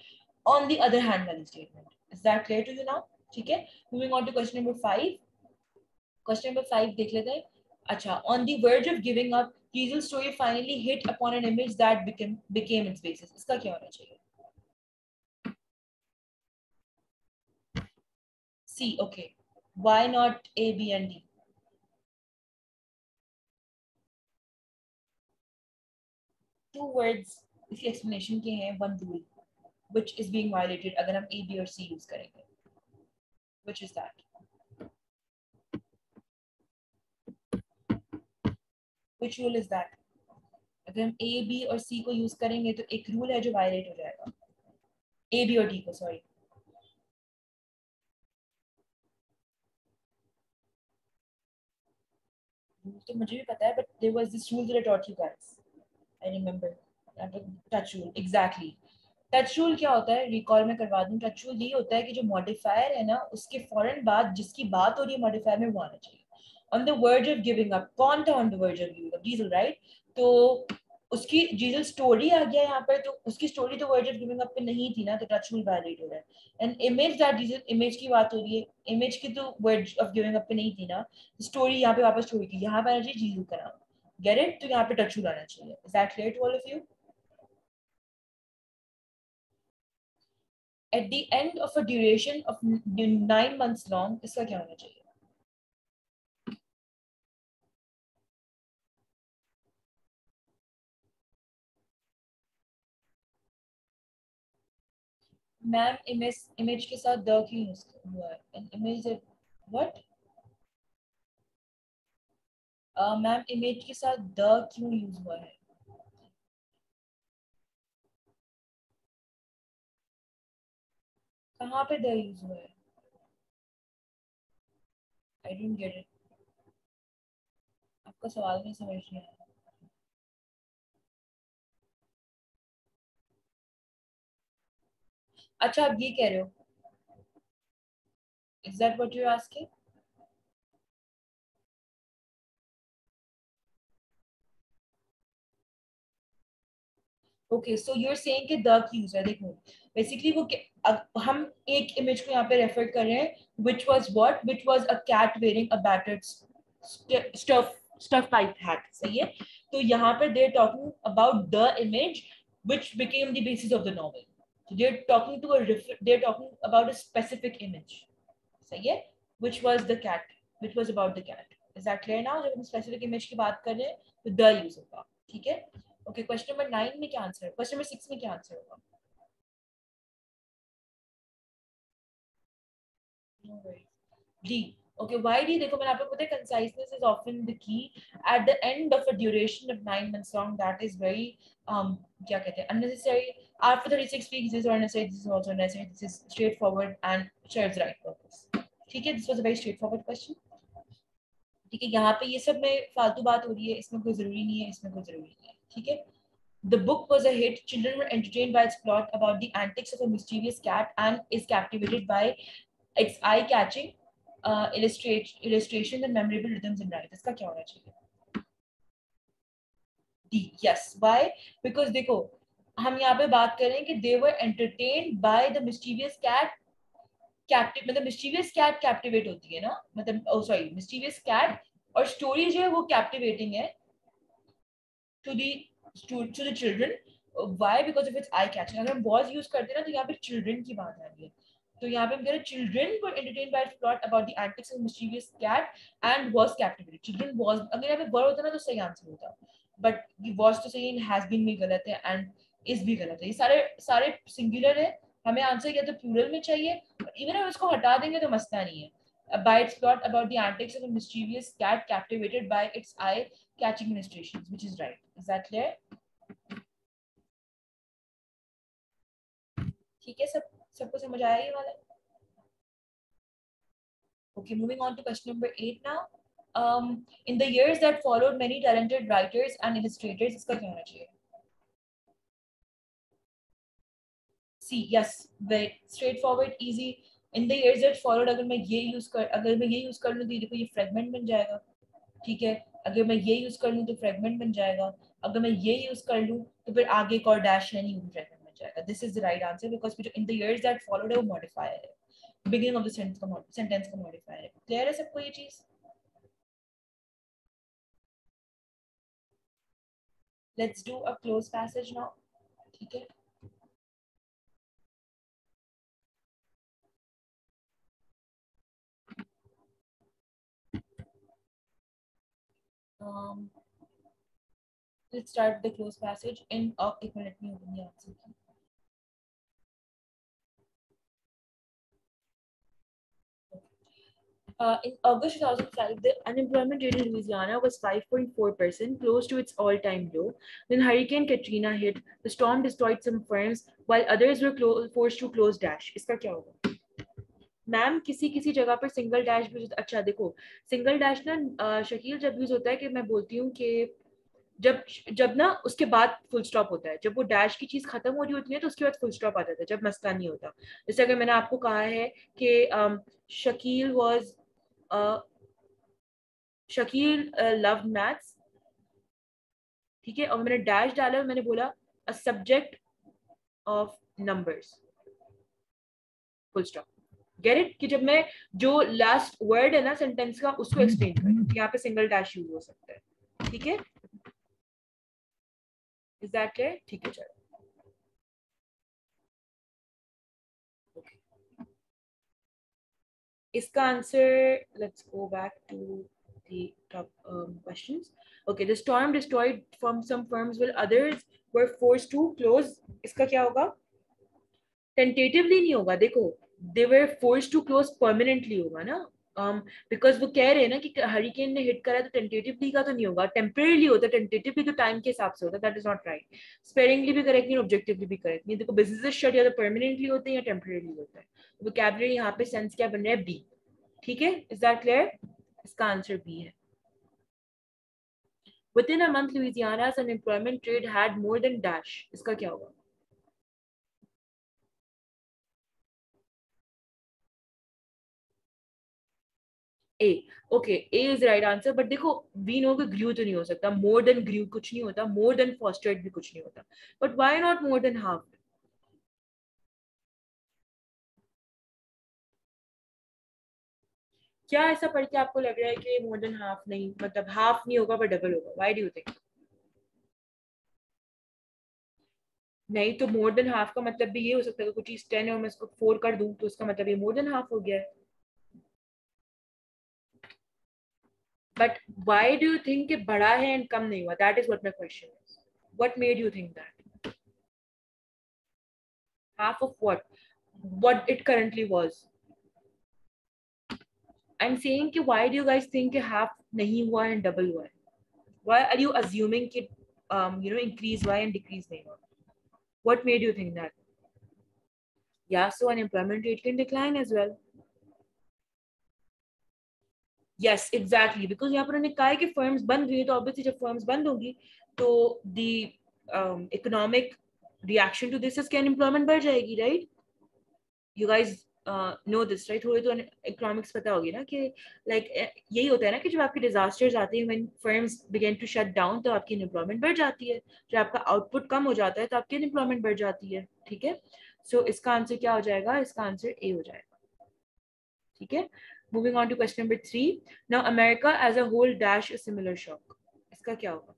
on the other hand वाली statement. Is that clear to you now? ठीक है. Moving on to question number 5. Question number 5 देख लेते हैं. अच्छा, on the verge of giving up Diesel's story finally hit upon an image that became its basis. इसका क्या होना चाहिए? C. Okay. Why not A, B and D? Two words इसकी explanation के हैं. One rule which is being violated अगर हम A, B और C use करेंगे. Which is that? Which rule is that? अगर हम A, B और C को use करेंगे तो एक rule है जो violate हो जाएगा. A, B और D को, sorry. तो मुझे भी पता है, but there was this rule that I taught you guys. I remember. Touch rule, exactly. Touch rule क्या होता है, रिकॉल में करवा दूं. टच रूल ये होता है कि जो मॉडिफायर है ना, उसके फौरन बाद जिसकी बात हो रही है मॉडिफायर में, वो आना चाहिए. On the verge of giving up, कौन था on the verge of giving up? Diesel, right? तो उसकी डीजल स्टोरी आ गया यहाँ पर, तो उसकी स्टोरी तो वर्ज ऑफ गिविंग अप पे नहीं थी ना, तो टच रूल वायलेट हो रहा है. And image, that diesel image की बात हो रही है, इमेज की तो वर्ज ऑफ गिविंग अप पे नहीं थी ना, स्टोरी यहाँ पे वापस स्टोरी की, यहाँ पे आना चाहिए डीजल का नाम. Get it? तो यहाँ पे टच रूल आना चाहिए. Is that clear to all of you? At the end of a duration of 9 months long, इसका क्या होना चाहिए? मैम, इमेज के साथ द क्यों यूज हुआ है? An image, what? Ma'am, image के साथ द क्यों यूज हुआ है? कहाँ पे द यूज हुआ है? I don't get it. आपका सवाल नहीं समझ नहीं आया. अच्छा, आप ये कह रहे हो? Is that what you are asking? Okay, so you are saying कि द की यूज है. देखो, बेसिकली वो हम एक इमेज को यहाँ पे रेफर कर रहे हैं, which was what? Which was a cat wearing a battered stuff pipe hat. सही है? तो यहाँ पे they're talking about the image which became the basis of the novel. So they're talking about a specific image. सही है? Which was the cat, which was about the cat. Is that clear now? जब हम specific image की बात कर रहे हैं तो the use होगा. ठीक है? ओके, क्वेश्चन नंबर 9 में क्या आंसर है? क्वेश्चन नंबर 6 में क्या आंसर होगा? डी. Okay, why D? देखो, मैंने आपको पता है conciseness is often the key. At the end of a duration of 9 months long, that is very क्या कहते हैं, unnecessary. After 36 weeks, this is unnecessary, this is also unnecessary, this is straightforward and serves right purpose. ठीक है, this was a very straightforward question. ठीक है, यहाँ पे ये सब में फालतू बात हो रही है, इसमें कोई जरूरी नहीं है, इसमें कोई जरूरी नहीं है. ठीक है. The book was a hit. Children were entertained by its plot about the antics of a mischievous cat and is captivated by its eye-catching illustrations and memorable rhythms and rhymes. इसका क्या होना चाहिए? D. Yes. Why? Because देखो, हम यहाँ पे बात कर रहे हैं कि they were entertained by the mischievous cat. Captive मतलब मिस्टीवियस कैट कैप्टिवेट होती है ना, मतलब ओ सॉरी, मिस्टीवियस कैट, और स्टोरी जो है वो कैप्टिवेटिंग है to the to the children. Why? Because of its eye catching. अगर हम was यूज करते हैं ना, तो यहाँ पे children की बात आ रही है. तो यहाँ पे हम कह रहे हैं children were entertained by its plot about the antics of a mischievous cat and was captivated. Children was, अगर यहाँ पे were होता ना तो सही आंसर होता, but ये was तो सही है, has been भी गलत है, and is भी गलत है. ये सारे सारे सिंगुलर है. हमें आंसर या तो प्लूरल में चाहिए, इवन हम इसको हटा देंगे तो मसला नहीं है. By its plot about the antics of a mischievous cat captivated by its eye catching illustrations, which is right. Is that clear? ठीक है, सबको समझ आया ये वाला? Okay, moving on to question number 8 now. In the years that followed, many talented writers and illustrators. इसका क्या होना चाहिए? C. Yes, very straightforward, easy. In the years that followed, अगर मैं ये यूज कर लूँ तो देखो ये फ्रेगमेंट बन जाएगा. ठीक है, अगर मैं ये यूज कर लूँ तो फ्रेगमेंट बन जाएगा. अगर मैं ये यूज कर लूँ तो फिर आगे एक और डैश है, नहीं फ्रेगमेंट बन जाएगा. This is the right answer, because in the years that followed है वो मॉडिफायर है, बिगिनिंग ऑफ द सेंटेंस का मॉडिफायर है. क्लियर है सबको ये चीज? Let's do a close passage now. ठीक है. um, let's start the close passage in एक मिनट में open the answer key. In August 2005, the unemployment rate in Louisiana was 5.4%, close to its all-time low. Then Hurricane Katrina hit. The storm destroyed some firms, while others were forced to close dash. इसका क्या होगा? Ma'am किसी किसी जगह पर single dash भी, अच्छा देखो सिंगल डैश ना शकील जब यूज होता है कि मैं बोलती हूँ कि जब जब ना उसके बाद फुल स्टॉप होता है, जब वो डैश की चीज खत्म हो रही होती है तो उसके बाद फुल स्टॉप आ जाता है, जब मसला नहीं होता। जैसे अगर मैंने आपको कहा है कि Shakeel was Shakeel love maths, ठीक है, और मैंने डैश डाला और मैंने बोला a subject of numbers, full stop. Get it, कि जब मैं जो लास्ट वर्ड है ना सेंटेंस का उसको एक्सप्लेन करूँ, यहाँ पे सिंगल डैश यूज हो सकता है, ठीक है। Is that clear? ठीक है चलो। इसका answer, let's go back to the top questions. Okay, the storm destroyed from some firms while others were forced to close. इसका क्या होगा? टेंटेटिवली नहीं होगा, देखो दे वर फोर्स टू क्लोज परमानेंटली होगा ना, बिकॉज वो कह रहे हैं ना कि हरिकेन ने हिट करा, तो टेंटेटिवली का तो नहीं होगा, टेम्परेली होता है, टेंटेटिवली तो टाइम के हिसाब से होता है, that is not right. Sparingly भी करेक्ट नहीं, ऑब्जेक्टिवली भी करेक्ट नहीं। देखो बिजनेस शट या तो परमानेंटली होते हैं या टेम्परेली होता है। वोकैबुलरी यहाँ पे सेंस क्या बन रहा है? बी, ठीक है, इज दैट क्लियर? इसका आंसर बी है। Within a month, Louisiana's unemployment rate had more than dash. इसका क्या होगा? A, okay, A is right answer, but देखो वी नो कि ग्रू तो नहीं हो सकता, मोर देन ग्रू कुछ नहीं होता, मोर देन फॉस्टर्ड भी कुछ नहीं होता, but why not more than half? क्या ऐसा पढ़ के आपको लग रहा है कि मोर देन हाफ नहीं, मतलब हाफ नहीं होगा पर डबल होगा? Why do you think? नहीं तो मोर देन हाफ का मतलब भी ये हो सकता है कि कुछ चीज 10 है और मैं इसको 4 कर दूं तो उसका मतलब ये मोर देन हाफ हो गया है। But why do you think कि बड़ा है एंड कम नहीं हुआ? That is what my question is, what made you think that? Half of what? What it currently was? I'm saying कि why do you guys think कि half नहीं हुआ and double हुआ है? Why are you assuming कि increase हुआ and decrease नहीं हुआ? What made you think that? Yeah, so unemployment rate can decline as well. Yes, exactly. Because यहाँ पर उन्होंने कहा है कि firms बंद हुई, तो obviously जब firms बंद होगी तो the economic reaction to this is कि unemployment बढ़ जाएगी, right? You guys know this right? थोड़ी तो इकोनॉमिक्स पता होगी ना कि लाइक यही होता है ना कि जब आपके डिजास्टर्स आते हैं, when firms begin to shut down, तो आपकी अनएम्प्लॉयमेंट बढ़ जाती है, जब आपका आउटपुट कम हो जाता है तो आपकी अनएम्प्लॉयमेंट बढ़ जाती है, ठीक है। सो इसका आंसर क्या हो जाएगा? इसका आंसर ए हो जाएगा, ठीक है। Moving on to question number 3। Now America as a whole dash a similar shock, इसका क्या होगा?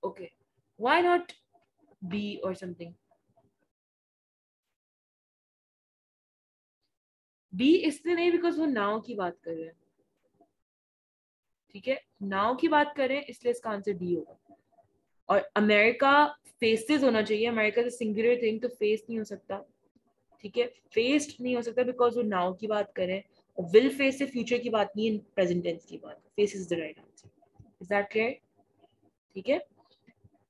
ओके, व्हाई नॉट बी और समथिंग? बी इसलिए नहीं बिकॉज वो नाउ की बात कर रहे हैं, ठीक है, नाउ की बात करें इसलिए इसका आंसर डी होगा। और अमेरिका फेसेस होना चाहिए, अमेरिका इज सिंगुलर थिंग, तो फेस नहीं हो सकता, ठीक है, फेस्ड नहीं हो सकता बिकॉज वो नाउ की बात करें, और विल फेस से फ्यूचर की बात नहीं है, प्रेजेंट टेंस की बात, face is the right answer. Is that clear? ठीक है।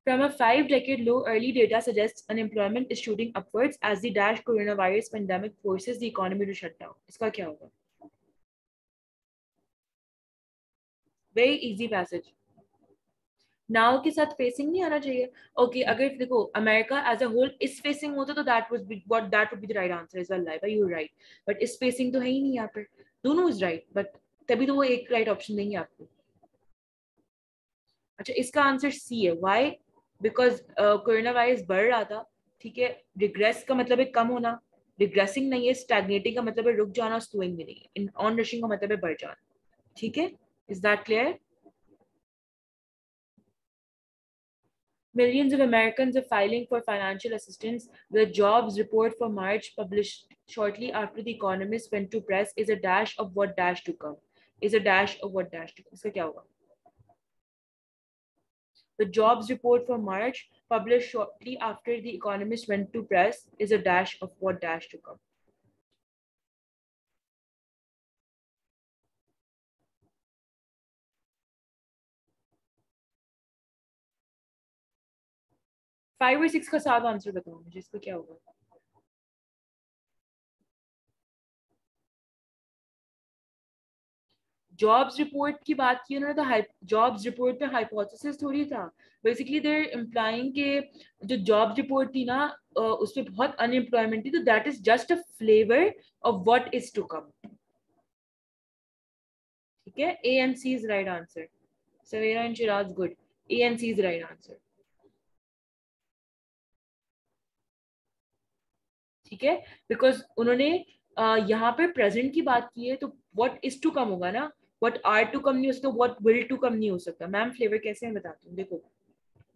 From a 5-decade low, early data suggests unemployment is shooting upwards as the dash coronavirus pandemic forces the economy to shut down. इसका क्या होगा? Very easy passage. Now के साथ facing नहीं आना चाहिए। ओके, अगर देखो अमेरिका एज अ होल इस फेसिंग होता तो that would be the right answer is well, like you right, but इस फेसिंग तो है ही नहीं यहाँ पर, दोनों इज राइट, बट तभी तो वो एक राइट ऑप्शन देंगे आपको। अच्छा, इसका आंसर सी है। व्हाई? बिकॉज कोरोना वायरस बढ़ रहा था, ठीक है, रिग्रेस का मतलब है कम होना, रिग्रेसिंग नहीं है, स्टैग्नेटिंग का मतलब है रुक जाना, स्लोइंग भी नहीं है, ऑन रशिंग का मतलब है बढ़ जाना, ठीक है। Is that clear? Millions of Americans are filing for financial assistance. The jobs report for March, published shortly after The Economist went to press, is a dash of what dash to come. Is a dash of what dash to come. इसका क्या होगा? The jobs report for March, published shortly after The Economist went to press, is a dash of what dash to come. 5 और 6 का साथ answer बताओ मुझे, इसका क्या होगा? जॉब्स रिपोर्ट की बात की उन्होंने, तो जॉब्स रिपोर्ट में हाइपोथेसिस थोड़ी था। बेसिकली देर इम्प्लाइंग के जो जॉब रिपोर्ट थी ना, उसमें बहुत अनएम्प्लॉयमेंट थी, तो that is just a flavour of what is to come. ठीक है, A and C is right answer. Savera and Shiraz good, A and C is right answer. ठीक है, बिकॉज उन्होंने यहाँ पे प्रेजेंट की बात की है, तो व्हाट इज टू कम होगा ना, व्हाट आर टू कम नहीं हो सकता, व्हाट विल टू कम नहीं हो सकता। मैम फ्लेवर कैसे है बताती हूँ, देखो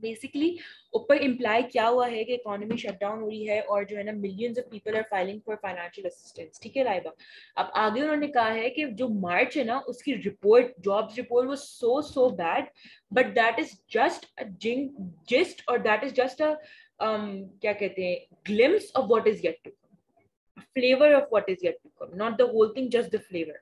बेसिकली ऊपर इम्प्लाई क्या हुआ है कि इकोनॉमी शट डाउन हुई है और जो है ना millions of people are filing for financial assistance. ठीक है लाइबा, अब आगे उन्होंने कहा है कि जो मार्च है ना उसकी रिपोर्ट, जॉब्स रिपोर्ट वो so bad, but that is just a gist, और दैट इज जस्ट अ क्या कहते हैं, glimpse of what is yet to, flavour of what is yet to come, not the whole thing, just the flavour.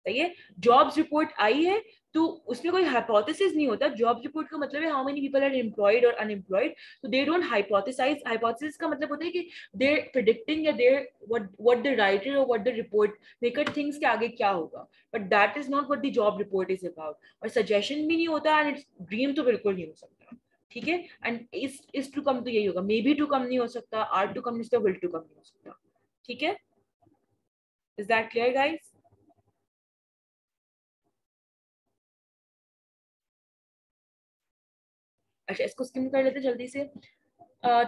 सही है, jobs report आई है तो उसमें कोई हाइपोथेसिस नहीं होता। जॉब रिपोर्ट का मतलब है how many people are employed और अनएम्प्लॉयड, तो दे डोंट हाइपोथेसाइज। हाइपोथेसिस का मतलब होता है कि दे प्रेडिक्टिंग या दे व्हाट द राइटर और what the report maker things के आगे क्या होगा, but that is not what the job report is about. और सजेशन भी नहीं होता एंड इट्स ड्रीम तो बिल्कुल नहीं हो सकता। ठीक है, एंड इस टू कम तो यही होगा, मे बी टू कम नहीं हो सकता, आर टू कम नहीं हो सकता, विल टू कम नहीं हो सकता। ठीक है, इज दैट क्लियर गाइस? अच्छा, इसको स्किम कर लेते जल्दी से।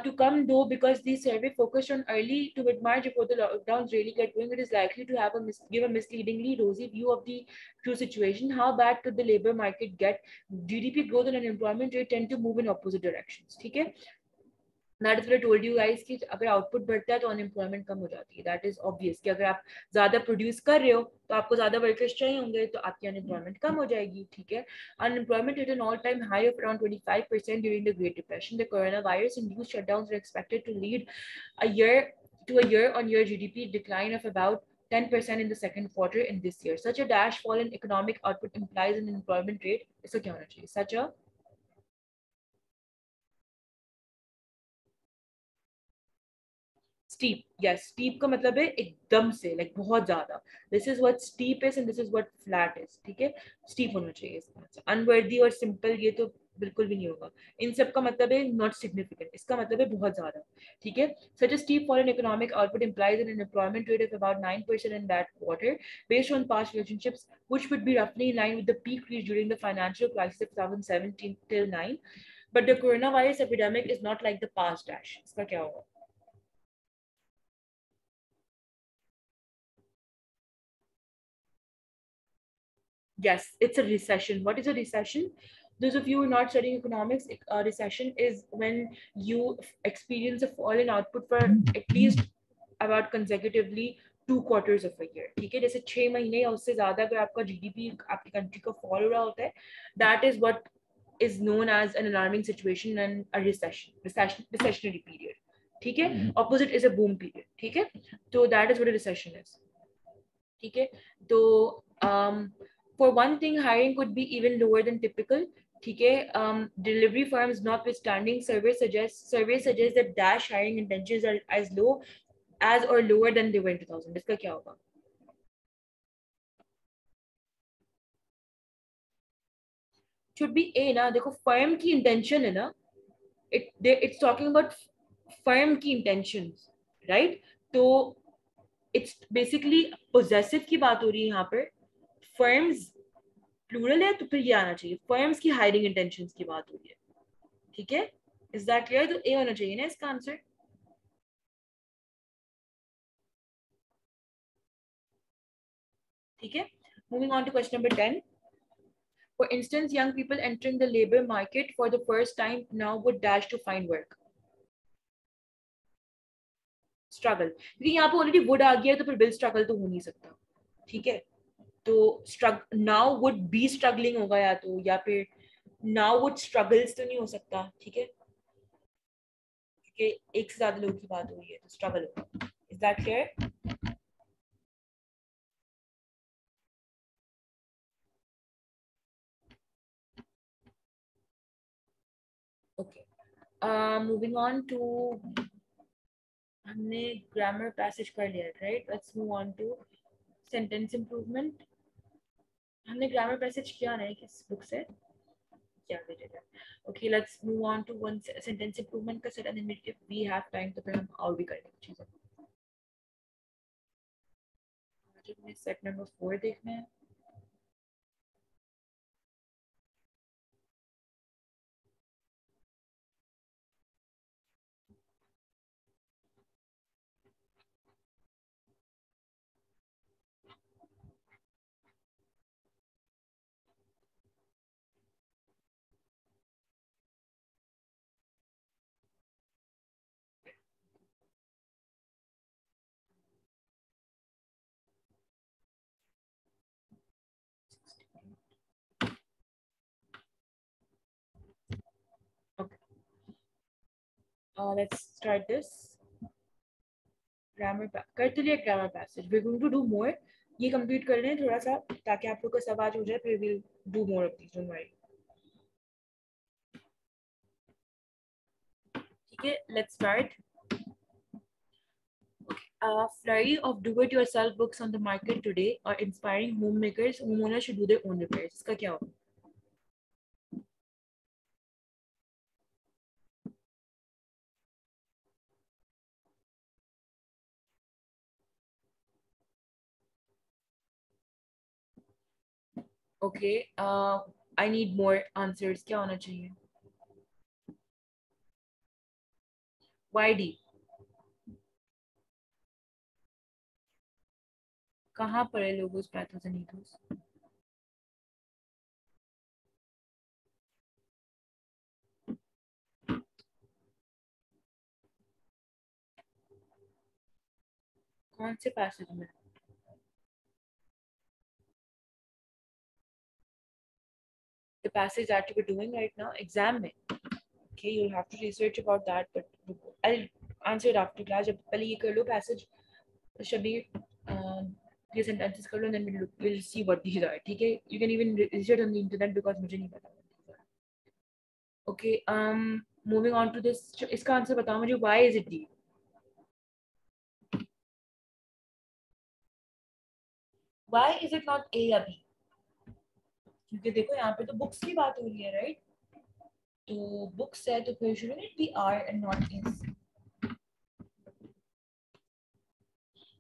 To come though, because the survey focused on early to mid-March before the lockdowns really get going, it is likely to have give a misleadingly rosy view of the true situation. How bad could the labor market get? GDP growth and unemployment rate tend to move in opposite directions. ठीक है, that is what I told you guys कि अगर output बढ़ता है तो unemployment कम हो जाती है। दैट इज ऑब्वियस कि अगर आप ज्यादा प्रोड्यूस कर रहे हो तो आपको ज्यादा वर्कर्स चाहिए होंगे, तो आपकी अनएम्प्लॉयमेंट कम हो जाएगी। ठीक है, unemployment at an all time high of around 25% during the Great Depression. The corona virus induced shutdowns are expected to lead a year a year-on-year GDP decline of about 10% in the second quarter in this year. Such a dash fall in economic output implies an employment rate. इसको क्या होना चाहिए? Such a steep, yes, steep का मतलब है एकदम से, like बहुत ज्यादा। This is what steep is and this is what flat is. ठीक है, स्टीप होना चाहिए इसका। अनवर्दी और सिंपल ये तो बिल्कुल भी नहीं होगा। इन सब का मतलब है नॉट सिग्निफिकेंट, इसका मतलब है बहुत ज्यादा। ठीक है, सच a steep fall in economic output implies an unemployment rate of about 9% in that quarter based on past relationships, which would be roughly in line with the peak reached during the financial crisis of 2017 till 9. But the coronavirus epidemic is not like the past dash. इसका क्या होगा? Yes, it's a recession. What is a recession? Those of you who are not studying economics, a recession is when you experience a fall in output for at least about consecutively 2 quarters of a year. ठीक है, जैसे 6 महीने या उससे ज्यादा अगर आपका GDP आपकी कंट्री का फॉल हो रहा होता है, that is what is known as an alarming situation and a recessionary period. ठीक है, opposite is a boom period. ठीक है, तो that is what a recession is. ठीक है, तो for one thing hiring could be even lower than typical. ठीक है, delivery firms notwithstanding, survey suggests that dash hiring intentions are as low as or lower than they were in 2000. इसका क्या होगा? should be A ना, देखो firm की intention है ना, it's talking about firm की intentions, right? तो it's basically possessive की बात हो रही है यहाँ पर। firms प्लूरल है तो फिर ये आना चाहिए, फर्म्स की हायरिंग इंटेंशंस की बात हो रही है। ठीक है, इज दैट क्लियर? तो ए होना चाहिए ना इसका आंसर। ठीक है, moving on to question number 10। For instance, young people entering the labor market for the first time now would dash to find work. Struggle, क्योंकि यहाँ पे ऑलरेडी वुड आ गया है तो फिर विल स्ट्रगल तो हो नहीं सकता। ठीक है, तो नाउ वुड बी स्ट्रगलिंग होगा, या तो या फिर नाउ वुड स्ट्रगल्स तो नहीं हो सकता। ठीक है, क्योंकि एक से ज्यादा लोगों की बात हो रही है तो स्ट्रगल होगा। Is that clear? Okay, moving on to, हमने ग्रामर पैसेज कर लिया, right? Let's move on to sentence improvement. हमने ग्रामर पैसेज किया ना किस बुक से? क्या did it. Okay, let's move on to one sentence improvement का set, and then if we have time तो फिर हम और भी करेंगे चीजें. मुझे सेट नंबर 4 देखना है. Okay, let's start this. Grammar कर तो लिया grammar passage. We going to do more. ये कंप्लीट कर लें थोड़ा सा ताकि आप लोग का सब आज हो जाए, फिर will do more of these. Don't worry. ठीक है, let's start. Flurry of do-it-yourself books on the market today are inspiring homemakers. Homeowners should do their own repairs. इसका क्या होगा? Okay, I need more answers. क्या होना चाहिए? YD. कहाँ पर है लोगोस पैथोस एंड ईथोस? कौन से पैसेज में? The passage that you're doing right now, exam में. Okay, you'll have to research about that, but I'll answer it after class. जब पहले ये कर लो passage, शबीर, ये sentences कर लो, and then we'll see what these are. ठीक है? You can even research on the internet because मुझे नहीं पता. Okay, moving on to this. इसका आंसर बताओ मुझे. Why is it D? Why is it not A या B? क्योंकि देखो यहाँ पे तो बुक्स की बात हो रही है, राइट? तो बुक्स है तो फिर shouldn't it be R and not S?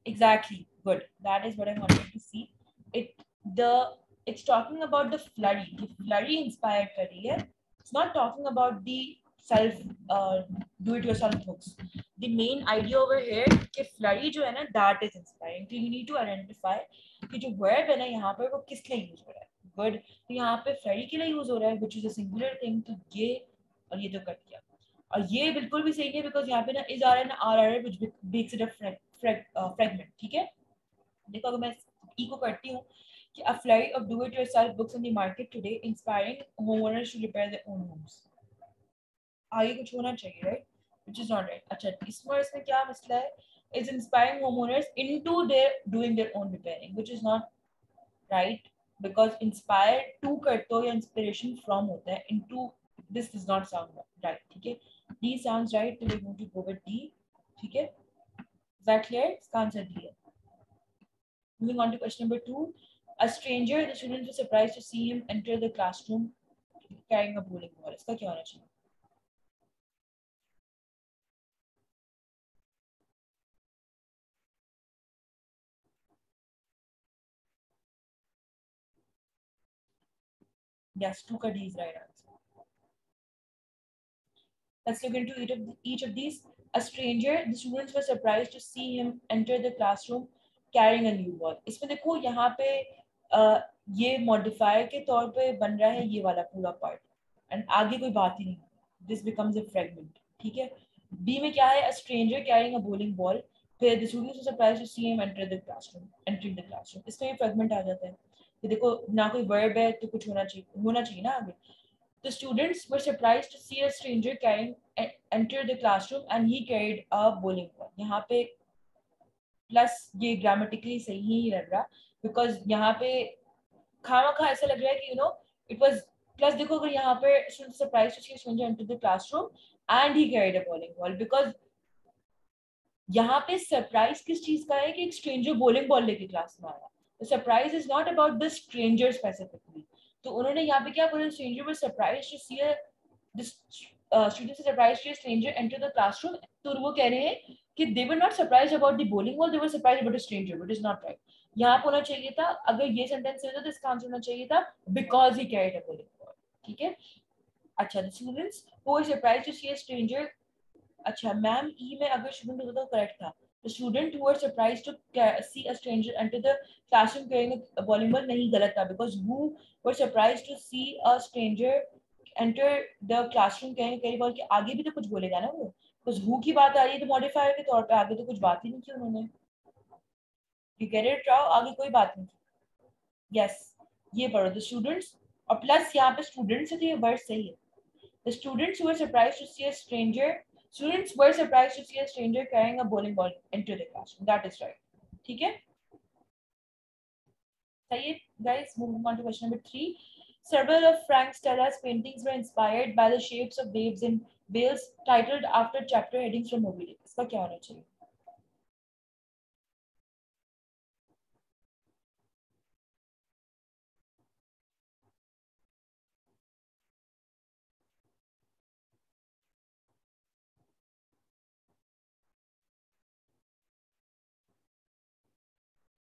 Exactly. Good. That is what I wanted to see. It's talking about the flurry. The flurry inspired flurry. Yeah? It's not talking about the self do-it-yourself books. The main idea over here कि flurry जो है ना, that is inspiring. So you need to identify कि जो verb है ना यहाँ पर वो किस लिए use हो रहा है. Good. तो यहाँ पे flurry के लिए use हो रहा है, which is a singular thing. तो ये और ये तो कट गया. और ये बिल्कुल भी सही नहीं है बिकॉज यहाँ पे ना इज आ रहा है ना आर आ रहा है which makes it a fragment. ठीक है, देखो अगर मैं ई को करती हूँ कि a flurry of do it yourself books on the market today inspiring homeowners to repair their own homes. आगे कुछ होना चाहिए, right? Which is not right. अच्छा, इसमें क्या मसला है? Is inspiring homeowners into their doing their own repairing, which is not right because inspire to करते हो या इंस्पिरेशन फ्रॉम होता है. Into this does not sound right. ठीक है, D sounds right, so we're going to go with D. ठीक है, is that clear? इसका आंसर D है. Moving on to question number 2. A stranger, the students were surprised to see him enter the classroom carrying a bowling ball. इसका क्या होना चाहिए? Yes, 2 का D is right answer. Let's look into each of these. A stranger, the students were surprised to see him enter the classroom carrying a new ball. इसमें देखो यहाँ पे ये मॉडिफायर के तौर पे बन रहा है ये वाला पूरा पार्ट, एंड आगे कोई बात ही नहीं. This becomes a fragment. ठीक है, बी में क्या है? A stranger carrying a bowling ball. फिर the students were surprised to see him enter the classroom, entering the classroom. इसमें ये फ्रेगमेंट आ जाता है. तो देखो ना कोई वर्ब है तो कुछ होना चाहिए ना आगे. The students were surprised to see a stranger carrying enter the classroom and he carried a bowling ball. यहाँ पे प्लस ये ग्रामेटिकली सही ही लग रहा बिकॉज यहाँ पे खामा ऐसा लग रहा है कि इट वाज प्लस. देखो अगर यहाँ पे students surprised to see a stranger enter the classroom and he carried a bowling ball, because यहाँ पे सरप्राइज किस चीज का है कि एक स्ट्रेंजर बॉलिंग बॉल लेके क्लास में आया. तो surprise is not about the stranger specifically. तो उन्होंने यहाँ पे क्या बोला, stranger was surprised to see a students are surprised to see a stranger enter the classroom. तो वो कह रहे हैं कि they were not surprised about the bowling ball, they were surprised about a stranger, which is not right. यहाँ पे होना चाहिए था, अगर ये सेंटेंस होता तो इसका आंसर होना चाहिए था because he carried a bowling ball. ठीक है. अच्छा, the students who were surprised to see a stranger. अच्छा मैम, ई में अगर स्टूडेंट होता तो करेक्ट था. The student who were surprised to see a stranger enter the classroom carrying a bowling ball नहीं, गलत था, because who were surprised to see a stranger enter the classroom carrying a ball के आगे भी तो कुछ बोलेगा ना वो, because who की बात आ रही है तो मॉडिफायर के तौर पे, आगे तो कुछ बात ही नहीं की उन्होंने. You get it राव, आगे कोई बात नहीं. Yes, ये पढ़ो, the students और प्लस यहाँ पे स्टूडेंट्स है तो ये वर्ड सही है. The students who were surprised to see a stranger, students were surprised to see a stranger carrying a bowling ball into the classroom. That is right. ठीक है. सही है guys. Moving on to question number 3. Several of Frank Stella's paintings were inspired by the shapes of waves in whales, titled after chapter headings from Moby Dick. इसका क्या होना चाहिए?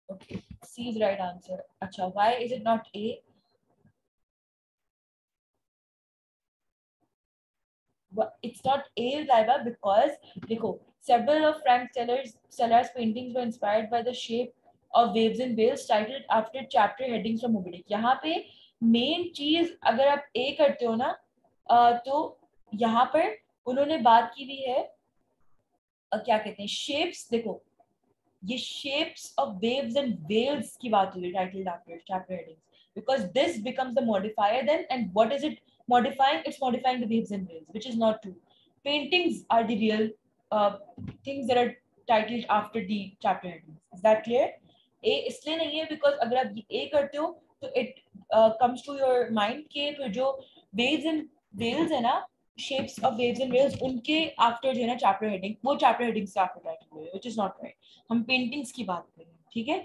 Okay, C is right answer. अच्छा, why is it not A? It's not A, Laiba, because देखो, several of Frank Stellar's paintings were inspired by the shape of waves in whales, titled after chapter headings from Moby Dick. यहाँ पे main चीज अगर आप A करते हो ना, तो यहाँ पर उन्होंने बात की हुई है, क्या कहते हैं, शेप्स. देखो, ये shapes of waves and wells की बात हुई है title after chapter headings, because this becomes the modifier then, and what is it modifying? It's modifying the waves and whales, which is not true. Paintings are the real things that are titled after the chapter headings. Is that clear? A इसलिए नहीं है because अगर आप A करते हो तो it comes to your mind कि फिर जो waves and whales है ना, shapes of waves and whales, उनके after जो है ना chapter heading, वो chapter heading से after title हुए, which is not right. हम पेंटिंग्स की बात करें. ठीक है.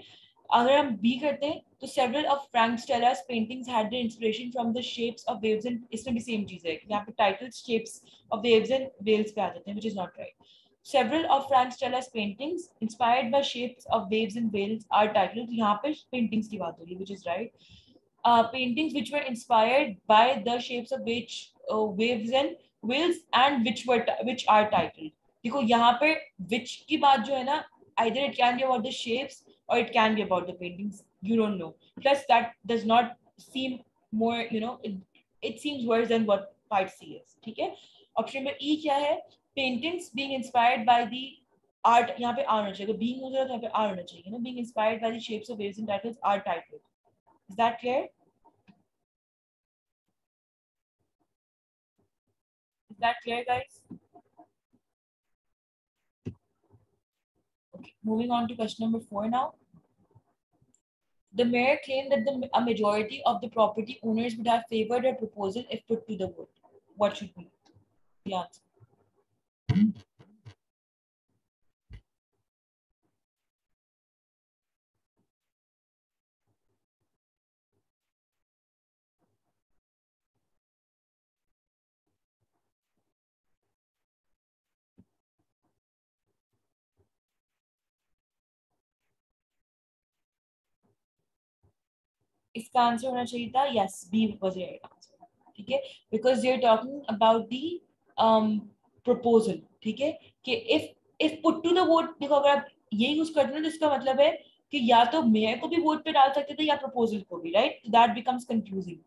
अगर हम बी करते हैं तो several of Frank Stella's paintings had their inspiration from the shapes of waves and, इसमें भी सेम चीज है, यहाँ पे titles shapes of waves and whales पे आ जाते हैं, which is not right. Several of Frank Stella's paintings inspired by shapes of waves and whales are titled, यहाँ पे paintings की बात हो रही है, which is right. Paintings which were inspired by the shapes of which waves and whales and which are titled. देखो यहाँ पे which की बात जो है ना, either it can be about the shapes or it can be about the paintings. You don't know. Plus, that does not seem more, it seems worse than what part C is. ठीक है. Option number E क्या है? Paintings being inspired by the art. यहाँ पे R होना चाहिए. तो being हो जाए तो यहाँ पे R होना चाहिए ना. Being inspired by the shapes of waves and titles are titled. Is that clear? Is that clear, guys? Okay. Moving on to question number 4 now. The mayor claimed that a majority of the property owners would have favored her proposal if put to the vote. What should be the answer? इसका answer होना चाहिए था yes, B was the right answer. ठीक है. Because you are talking about the proposal. ठीक है. कि if put to the vote, देखो अगर आप ये यूज करते हो तो इसका मतलब है कि या तो मेयर को भी वोट पे डाल सकते थे या प्रपोजल को भी, राइट. That becomes confusing.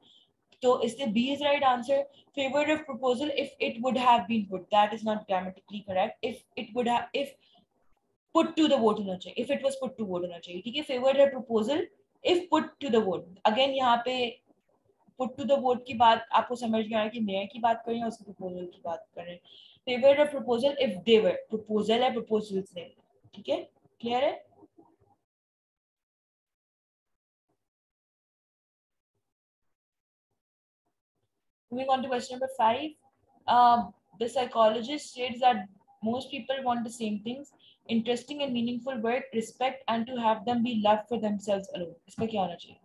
तो इसलिए B is right answer. Favour of proposal if it would have been put, that is not grammatically correct. If it would have, if put to the vote होना चाहिए, if it was put to vote होना चाहिए. ठीक है. Favour है proposal if put to the vote. Again यहाँ पे put to the vote की बात आपको समझ में आया कि मेयर की बात कर रहे हैं, उसके प्रपोजल की बात कर रहे हैं. फेवर है proposal if they were, proposal है, प्रपोजल्स नहीं. ठीक है. क्लियर है. Moving on to question number 5. The psychologist states that most people want the same things, interesting and meaningful work, respect, and to have them be loved for themselves alone. इसका क्या होना चाहिए?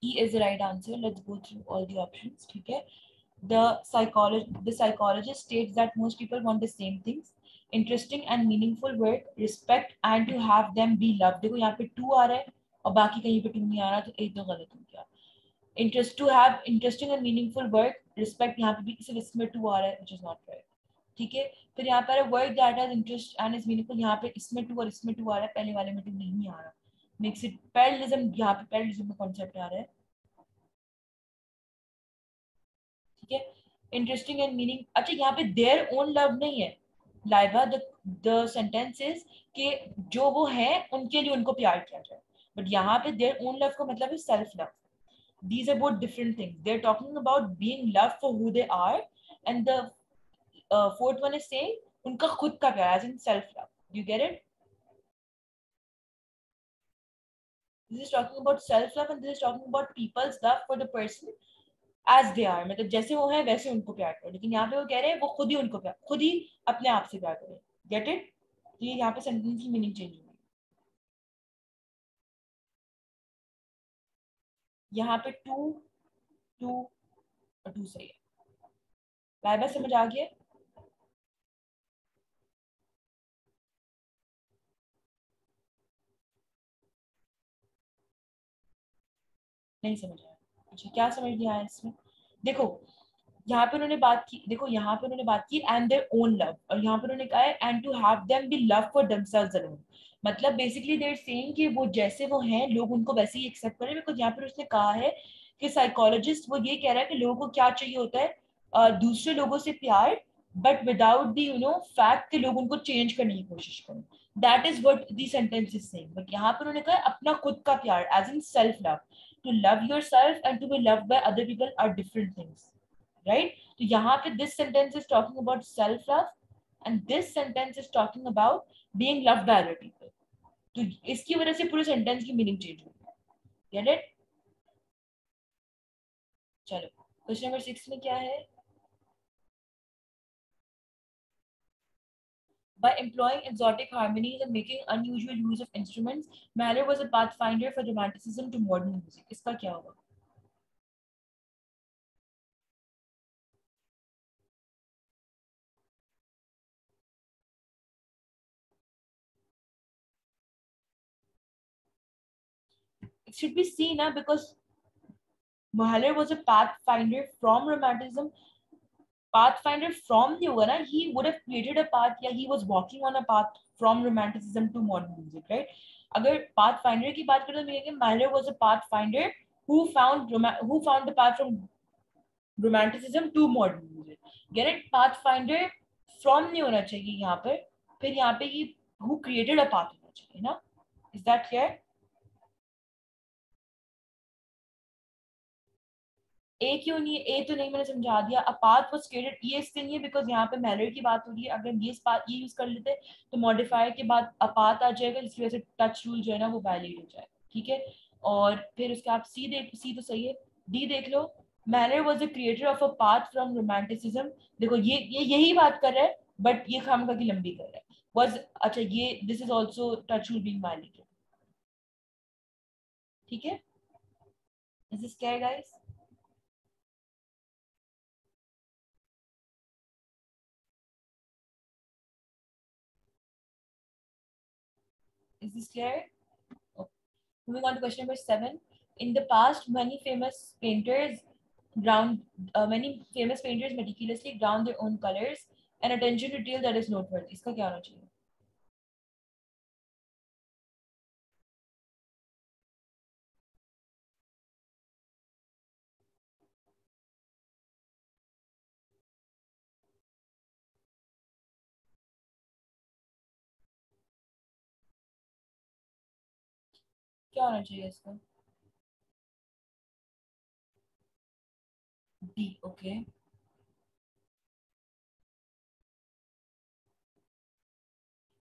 E is the right answer. Let's go through all the options. ठीक है. The psychologist states that most people want the same things, interesting and meaningful work, respect, and to have them be loved. देखो यहाँ पे to आ रहा है और बाकी कहीं पे टू नहीं आ रहा, तो एक तो गलत हो गया. Interest to have interesting and meaningful work, respect यहाँ पे भी सिर्फ इसमें टू आ रहा है, विच इज नॉट राइट. ठीक है. फिर यहाँ पर work that has interest and is meaningful, यहाँ पे इसमें टू और इसमें टू आ रहा है, पहले वाले में टू नहीं आ रहा. मेक्स इट पैरेललिज्म, यहाँ पे पैरेललिज्म का कॉन्सेप्ट आ रहा है. ठीक है. इंटरेस्टिंग एंड मीनिंग, अच्छा यहाँ पे देयर ओन लव नहीं है लाइबा. द सेंटेंस इज कि जो वो है उनके लिए उनको प्यार किया जाए, बट यहाँ पे देयर ओन लव का मतलब है self love. These are both different things. They're talking about being loved for who they are, and the fourth one is saying उनका खुद का प्यार, as in self love. You get it? This is talking about self love, and this is talking about people's love for the person as they are. मतलब जैसे वो है वैसे उनको प्यार करो, लेकिन यहाँ पे वो कह रहे हैं वो खुद ही उनको प्यार, खुद ही अपने आप से प्यार करें. Get it? ये यहाँ पे सेंटेंस की मीनिंग चेंज हुई. यहाँ पे टू टू और टू सही है. बाय बाय, समझ आ गया? नहीं समझ आया? अच्छा, क्या समझ नहीं आया इसमें? देखो यहाँ पे उन्होंने बात की, देखो यहाँ पे उन्होंने बात की एंड देयर ओन लव, और यहाँ पे उन्होंने कहा है and to have them be love for themselves alone. मतलब बेसिकली दे आर सेइंग कि वो जैसे वो हैं लोग उनको वैसे ही एक्सेप्ट करें, बिकॉज यहाँ पर उसने कहा है कि साइकोलॉजिस्ट वो ये कह रहा है कि लोगों को क्या चाहिए होता है, दूसरे लोगों से प्यार, बट विदाउट दी फैक्ट कि लोग उनको चेंज करने की कोशिश करें. That is what the sentence is saying. But यहाँ पर उन्होंने कहा अपना खुद का प्यार, as in self love. To love yourself and to be loved by other people are different things, right? तो यहाँ पे this sentence is talking about self love and this sentence is talking about being loved by other people. तो इसकी वजह से पूरे sentence की meaning change हो गई. Get it? चलो क्वेश्चन नंबर 6 में क्या है? By employing exotic harmonies and making unusual use of instruments, Mahler was a pathfinder for romanticism to modern music. इसका क्या होगा? It should be C ना, because Mahler was a pathfinder from romanticism. Pathfinder from नहीं होगा ना, he would have created a path, या he was walking on a path from romanticism to modern music, right? अगर pathfinder की बात करें तो ये Mahler was a pathfinder who found the path from romanticism to modern music. Get it? Pathfinder from नहीं होना चाहिए यहाँ पर, फिर यहाँ पे ये who created a path होना चाहिए ना. Is that clear? ए क्यों नहीं? ए तो नहीं, मैंने समझा दिया. अपाथ वाज क्रिएटेड, ये इसलिए नहीं है बिकॉज यहाँ पे मेलर की बात हो रही है. अगर ये यूज कर लेते तो मॉडिफायर के बाद अपाथ आ जाएगा, जिसकी वजह से टच रूल जो है ना वो वायलेट हो जाएगा. ठीक है. और फिर उसके आप सी देख, सी तो सही है. डी देख लो. Mailer was the creator of a path from romanticism. देखो ये यही बात कर रहा है, बट ये खामखा की लंबी कर रहा है. वाज, अच्छा ये this is also touch rule being violated. ठीक है. Is this clear guys? Is this clear? Moving on to question number 7. In the past, many famous painters meticulously ground their own colors and attention to detail that is noteworthy. इसका क्या होना चाहिए? क्या होना चाहिए इसका? D okay.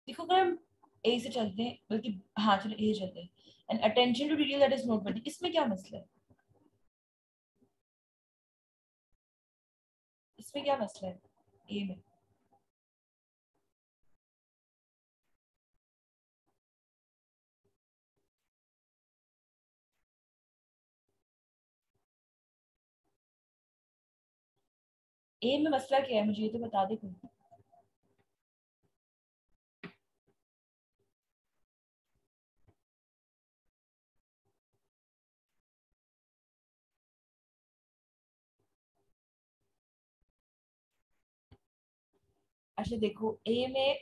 देखो अगर हम ए से चलते हैं, बल्कि हाँ चलो ए चलते हैं, and attention to detail that is noteworthy, इसमें क्या मसला है? इसमें क्या मसला है ए में? ए में मसला क्या है, मुझे ये तो बता दे कोई। अच्छा देखो ए में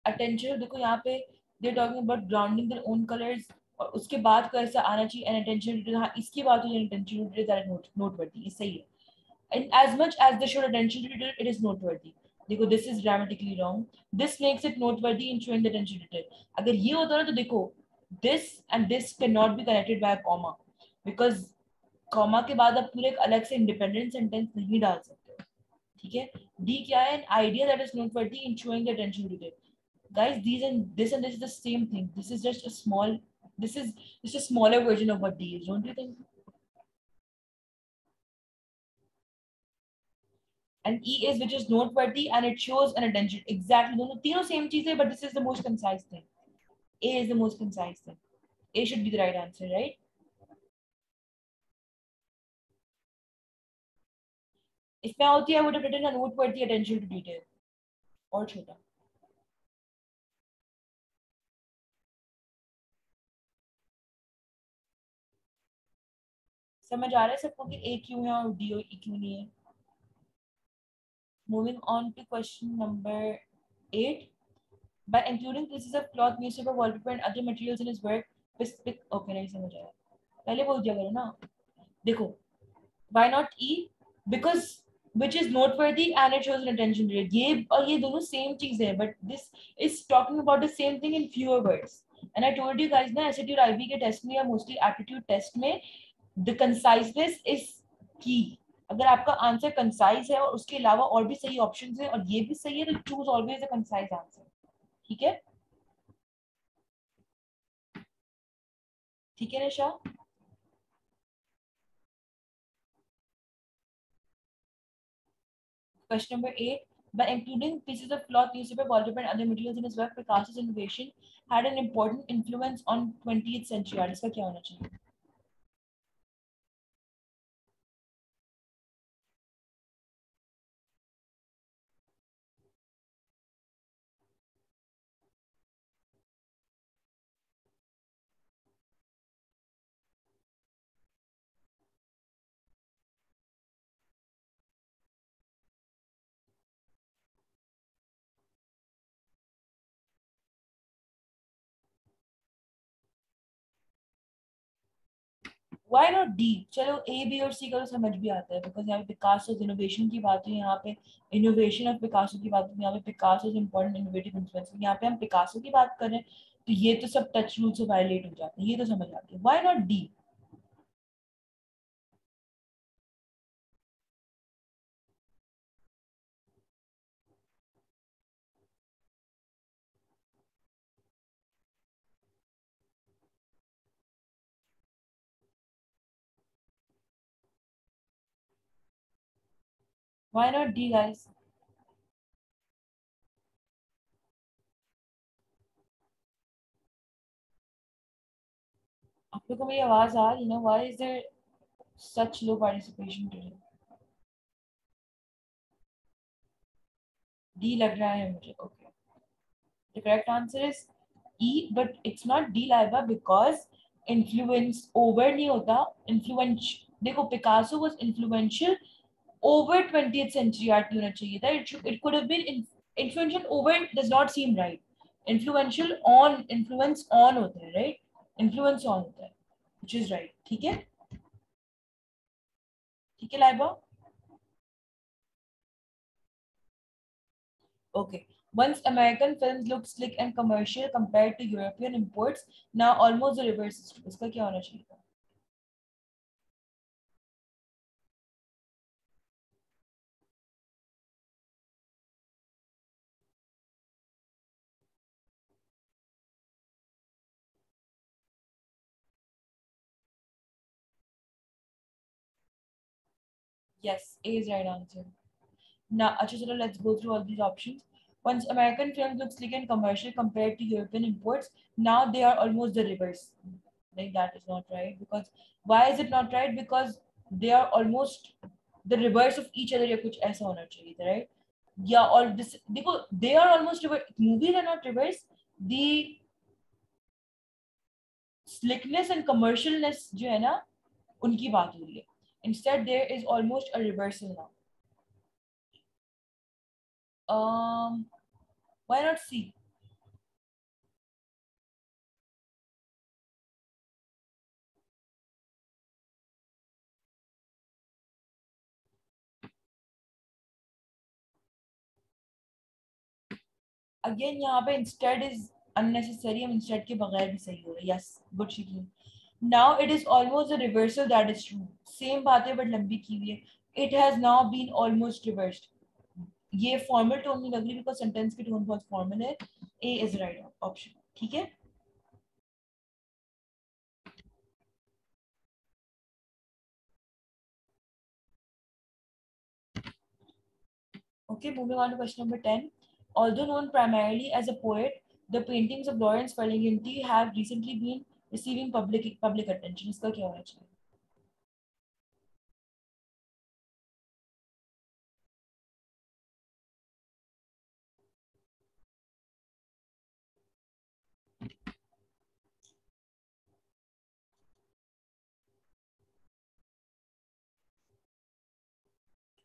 अटेंशन, देखो यहाँ पे they talking about grounding their own colours, और उसके बाद कैसा आना चाहिए एन अटेंशन, हाँ इसकी बात हुई अटेंशन दैट नोटवर्दी, ये सही है। And as much as they showed attention to detail, it is noteworthy. देखो this is grammatically wrong. This makes it noteworthy in showing the attention to detail. अगर ये होता ना तो देखो this and this cannot be connected by a comma, because comma के बाद आप पूरे एक अलग से independent sentence नहीं डाल सकते हो, ठीक है? D क्या है? An idea that is noteworthy in showing the attention to detail. Guys, these and this is the same thing. This is just a small, this is just a smaller version of what D is, don't you think? And E is which is noteworthy and it shows an attention. Exactly. दोनों तीनों same चीज है, but this is the most concise thing. A is the most concise thing. A should be the right answer, right? इसमें होती है would have written a noteworthy attention to detail. और छोटा। समझ आ रहा है सबको कि A क्यों है और D और E क्यों नहीं है? Moving on to question number 8. By including pieces of cloth, newspaper, wallpaper and other materials in his work, okay नहीं समझ आया, पहले बोल दिया करो ना। देखो why not E? Because which is noteworthy and it shows an attention to it. ये और ये दोनों same चीज है, but this is talking about the same thing in fewer words. And I told you guys ना SAT और IB के test में या mostly aptitude टेस्ट में the conciseness is key. अगर आपका आंसर कंसाइज है और उसके अलावा और भी सही ऑप्शंस हैं और ये भी सही है, तो choose always a concise answer, ठीक है? ठीक है निशा? Question number 8. By including pieces of cloth, newspaper, wallpaper, and other materials in his work, Picasso's innovation had an important influence on 20th century art. इसका क्या होना चाहिए? Why not D? चलो A, B और C का तो समझ भी आता है, बिकॉज यहाँ पे पिकासोस इनोवेशन की बात हुई, यहाँ पे इनोवेशन ऑफ पिकासो की बात हुई, यहाँ पे पिकासोस इंपॉर्टेंट इनोवेटिव इन्फ्लुएंस, यहाँ पे हम पिकासो की बात कर रहे हैं, तो ये तो सब टच रूल से वायलेट हो जाते हैं, ये तो समझ आती है। Why not D? Why not D, guys? आप लोगों को मेरी आवाज आ रही है ना? Why is there such low participation today? D लग रहा है मुझे। Okay. The correct answer is E, but it's not D Laiba, because influence over नहीं होता, influence, देखो Picasso was influential over 20th century art होना चाहिए था, it could have been influential over does not seem right, influential on, influence on होता है, right? Influence on होता है, which is right, ठीक है? ठीक है Laiba? Okay. Once American films looked slick and commercial compared to European imports, now almost the reverse is true. इसका क्या होना चाहिए था? Yes, A is right answer. Now, अच्छा चलो, let's go through all these options. Once American film looks like a commercial compared to European imports, now they are almost the reverse. Like that is not right, because why is it not right? Because they are almost the reverse of each other, या कुछ ऐसा होना चाहिए था, right? Yeah, or this देखो, they are almost reverse. Movies are not reverse. The slickness and commercialness जो है ना, उनकी बात हो रही है. Instead, there is almost a reversal now. Why not C? Again, यहाँ पे instead is unnecessary. हम instead के बगैर भी सही हो रहे. Yes, good Shikil. Now it is almost a reversal, that is true. Same बात है but लंबी की हुई है. It has now been almost reversed. ये formal tone नहीं लग रही because sentence की tone बहुत formal है. A is right option. ठीक है? Okay, moving on to question number 10. Although known primarily as a poet, the paintings of Lawrence Ferlinghetti have recently been receiving public attention. इसका क्या होना चाहिए?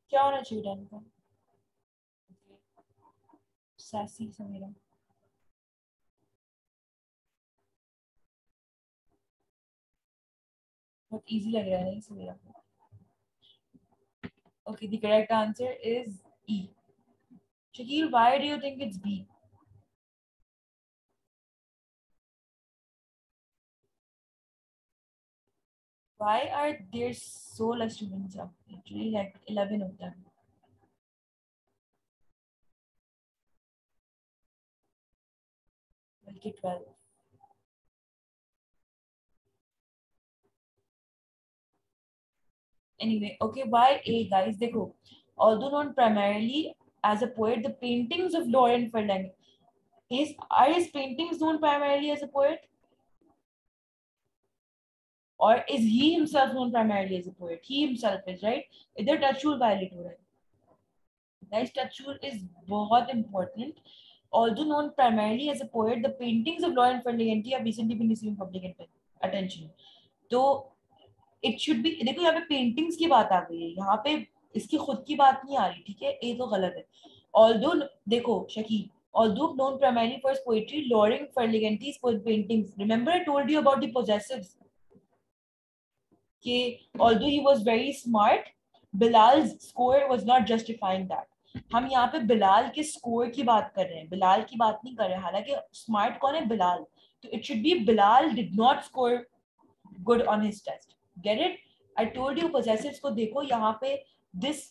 क्या होना चाहिए 10 का? सासी समीरा. बहुत easy लग रहा है नहीं समीरा को. Okay, the correct answer is E. Shakil, why do you think it's B? Why are there so less students up? Actually, like 11 of them. Like 12. Anyway, okay, why A, guys? Dekho, although known primarily as a poet, the paintings of Laurent Ferlang, are his paintings known primarily as a poet? Or is he himself known primarily as a poet? He himself is, right? Idhar touch rule violate ho raha hai. Guys, touch rule is बहुत important. Although known primarily as a poet, the paintings of Laurent Ferlinghetti have recently been receiving public attention. तो it should be, देखो यहाँ पे paintings की बात आ गई है, यहाँ पे इसकी खुद की बात नहीं आ रही, ठीक है? ये तो गलत है. Although देखो Shakeel, although known primarily for his poetry, Laurent Ferlinghetti's paintings. Remember I told you about the possessives. कि although he was very smart, Bilal's score was not justifying that. हम यहाँ पे बिलाल के स्कोर की बात कर रहे हैं, बिलाल की बात नहीं कर रहे हैं. हालांकि स्मार्ट कौन है? बिलाल. तो it should be Bilal did not score good on his test. Get it? I told you possessives को देखो यहाँ पे. This,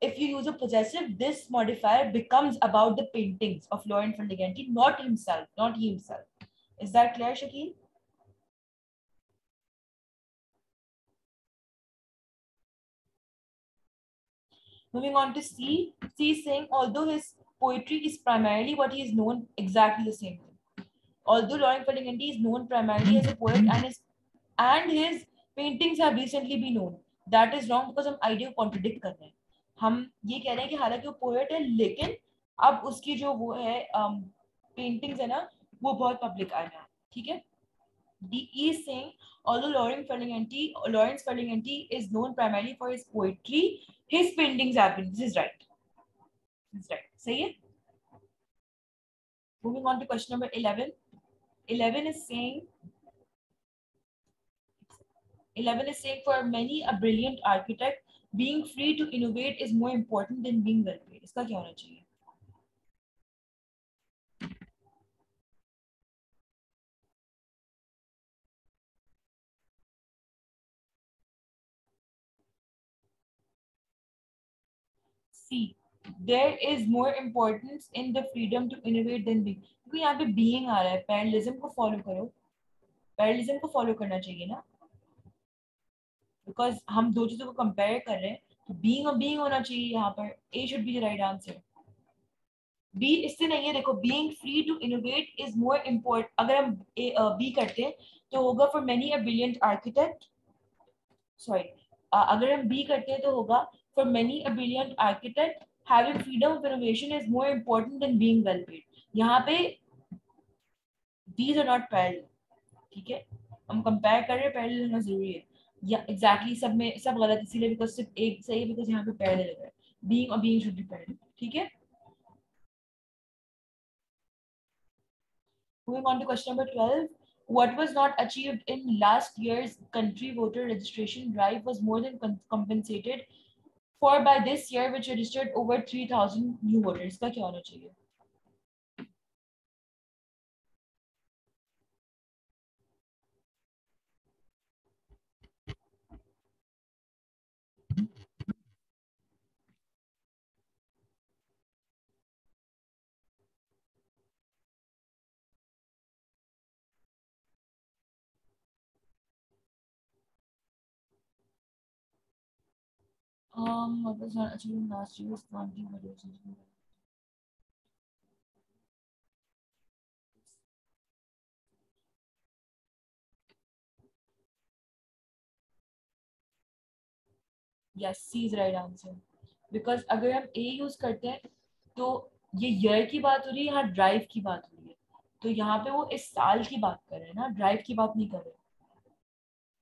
if you use a possessive, this modifier becomes about the paintings of Laurent Ferlinghetti, not himself, not he himself. Is that clear, Shakil? Moving on to C. C is saying, although his poetry is primarily what he is known, exactly the same thing. Although Laurent Ferlinghetti is known primarily as a poet and his paintings have recently been known. That is wrong because हम idea को contradict कर रहे हैं. हम ये कह रहे हैं कि हालांकि वो poet है, लेकिन अब उसकी जो वो है paintings है ना, वो बहुत public आए हैं. ठीक है? D is saying, although Lawrence Ferlinghetti is known primarily for his poetry, his paintings have been. This is right. This is right. Say it. Moving on to question number 11. 11 is saying, for many a brilliant architect, being free to innovate is more important than being well paid. इसका क्या होना चाहिए? C. There is more importance in the freedom to innovate than being. क्योंकि यहाँ पे being आ रहा है, parallelism को follow करो. Parallelism को follow करना चाहिए ना, because हम दो चीजों को compare कर रहे हैं. तो बीइंग और बीइंग होना चाहिए यहाँ पर, A should be the right answer. B इससे नहीं है, देखो being free to innovate is more import, अगर हम बी करते हैं तो होगा for many a brilliant architect, sorry, अगर हम बी करते हैं तो होगा for many a brilliant architect having freedom of innovation is more important than being well paid. यहाँ पे दीज आर नॉट पैरेलल, ठीक है, हम कंपेयर कर रहे हैं, पैरेलल होना जरूरी है, या एग्जैक्टली सब में सब गलत इसीलिए बिकॉज सिर्फ एक सही है, बिकॉज यहाँ पे पैरेलल है, बीइंग और बीइंग शुड बी पैरेलल, ठीक है। Moving on to question number 12. What was not achieved in last year's country voter registration drive was more than compensated for by this year, which registered over 3,000 new voters. का क्या होना चाहिए? What was not achieved in last year's country voter registration? Yes, C is right answer. Because अगर हम A use करते हैं तो ये ईयर की बात हो रही है, यहाँ ड्राइव की बात हो रही है, तो यहाँ पे वो इस साल की बात कर रहे हैं ना, ड्राइव की बात नहीं कर रहे।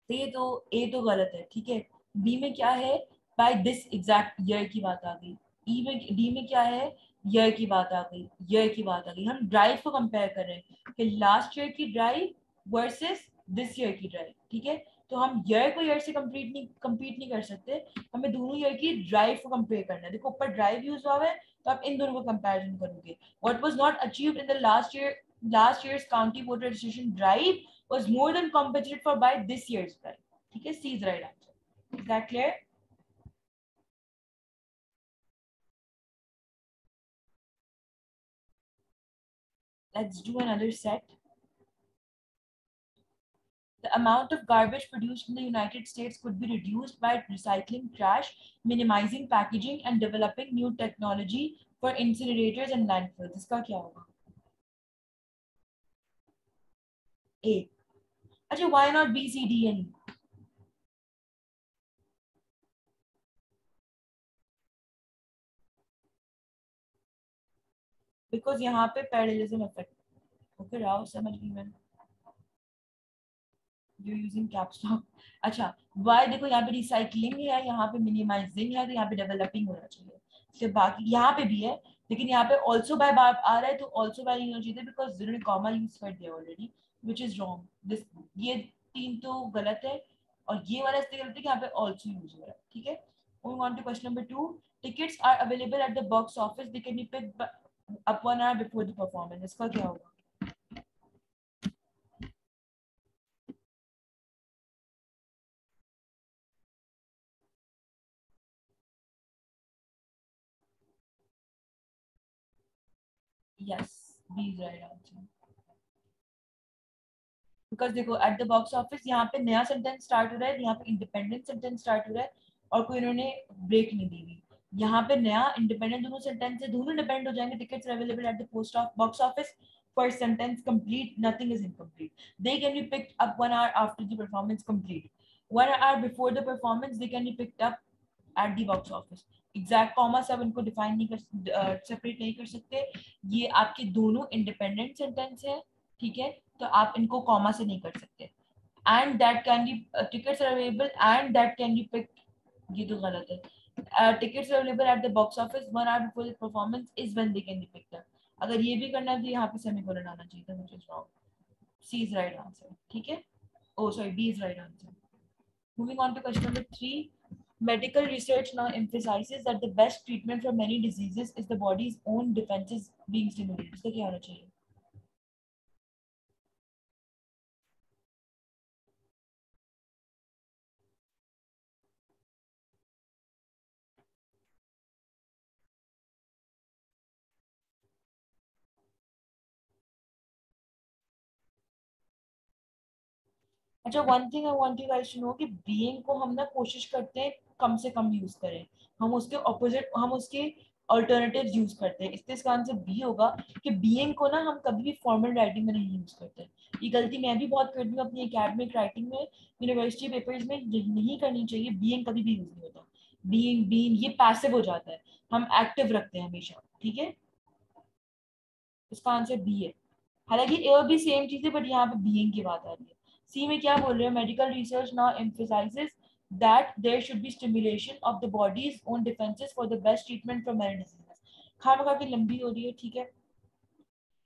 तो ये तो ए तो गलत है, ठीक है। बी में क्या है, बाय दिस एग्जैक्ट ईयर की बात आ गई। ई में डी में क्या है, ईयर की बात आ गई, ईयर की बात आ गई, हम ड्राइव को कंपेयर कर रहे हैं कि लास्ट ईयर की ड्राइव वर्सेस दिस ईयर की ड्राइव, ठीक है। तो हम ईयर को ईयर से कंप्लीट नहीं कर सकते, हमें दोनों ईयर की ड्राइव को कंपेयर करना है। देखो ऊपर ड्राइव यूज हुआ है, तो आप इन दोनों को कंपैरिजन करोगे। What was not achieved in the last years county voter registration drive was more than compensated for by this year's drive. ठीक है, C is the right answer. Is that clear? Let's do another set. The amount of garbage produced in the United States could be reduced by recycling trash, minimizing packaging, and developing new technology for incinerators and landfills. इसका क्या होगा? A. अच्छा, why not B, C, D, and E? Because यहाँ पे parallelism effect. Okay, Rao समझ गई मैं। You using caps lock. अच्छा, वाई देखो यहाँ पे रिसाइकलिंग है, यहाँ पे मिनिमाइजिंग है, तो यहाँ पे डेवलपिंग होना चाहिए। सिर्फ बाकी यहाँ पे भी है, लेकिन यहाँ पे ऑल्सो बाय बार आ रहा है, तो ऑल्सो बाय नहीं होना चाहिए बिकॉज जिन्होंने कॉमा यूज कर दिया already, which is wrong. This ये तीन तो गलत है, और ये वाला इसलिए गलत है कि यहाँ पे ऑल्सो यूज हो रहा है, ठीक है। Moving on to question number 2. Tickets are available at the box office, they can be picked up 1 hour before the performance. इसका क्या होगा? Yes, B is right answer. Because देखो एट द बॉक्स ऑफिस यहाँ पे नया sentence start हो रहा है, यहाँ पे इंडिपेंडेंट सेंटेंस स्टार्ट हो रहा है, और कोई इन्होंने ब्रेक नहीं दी हुई। यहाँ पे नया इंडिपेंडेंट दोनों सेंटेंस है, दोनों डिपेंड हो जाएंगे। Tickets available at the post of box office, first sentence complete, nothing is incomplete, they can be picked up 1 hour after the performance complete, 1 hour before the performance they can be picked up at the box office. Exact comma सब इनको define नहीं कर, separate नहीं कर सकते, ये आपके दोनों इंडिपेंडेंट सेंटेंस है, ठीक है, तो आप इनको कॉमा से नहीं कर सकते। And that can be tickets are available and that can be pick, ये तो गलत है। Tickets available at the box office 1 hour before the performance is when they can be picked up. अगर ये भी करना है तो यहाँ पे सेमीकोलन आना चाहिए था, which is wrong. C is right answer, ठीक है। Oh sorry, B is right answer. Moving on to question number 3. Medical research now emphasizes that the best treatment for many diseases is the body's own defenses being stimulated. इसका क्या होना चाहिए? अच्छा, one thing I want you guys to know कि being को हम ना कोशिश करते हैं कम से कम यूज करें, हम उसके ऑपोजिट, हम उसके अल्टरनेटिव्स यूज करते हैं। इसका आंसर बी होगा कि बीइंग को ना हम कभी भी फॉर्मल राइटिंग में नहीं यूज करते। ये गलती मैं भी बहुत करती हूँ अपनी एकेडमिक राइटिंग में, यूनिवर्सिटी पेपर्स में, ये नहीं करनी चाहिए। बीइंग कभी भी यूज नहीं होता। बीइंग बीइंग ये पैसिव हो जाता है, हम एक्टिव रखते हैं हमेशा, ठीक है। इसका आंसर बी है। हालांकि ए और बी सेम चीज है, बट यहाँ पे बीइंग की बात आ रही है। सी में क्या बोल रहे हैं, medical research now emphasizes that there should be stimulation of the body's own defenses for the best treatment for many diseases। खाम खा के लंबी हो रही है, ठीक है।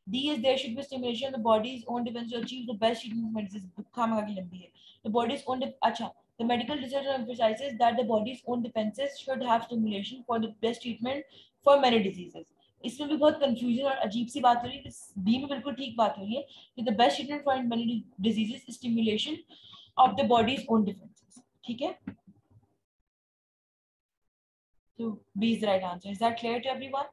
D is there should be stimulation of the body's own defense to achieve the best treatment for many diseases। खाम खा के लंबी है। The body's own अच्छा, the medical research emphasizes that the body's own defenses should have stimulation for the best treatment for many diseases। इसमें भी बहुत confusion और अजीब सी बात हो रही है। बी में बिल्कुल ठीक बात हो रही है कि the best treatment for many diseases stimulation of the body's own defences, ठीक है। तो B is the right answer. Is that clear to everyone?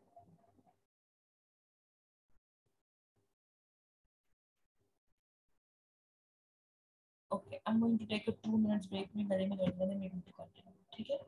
Okay, I am going to take a 2 minutes break. मैं गले में दर्द है, मैं going to continue, ठीक है।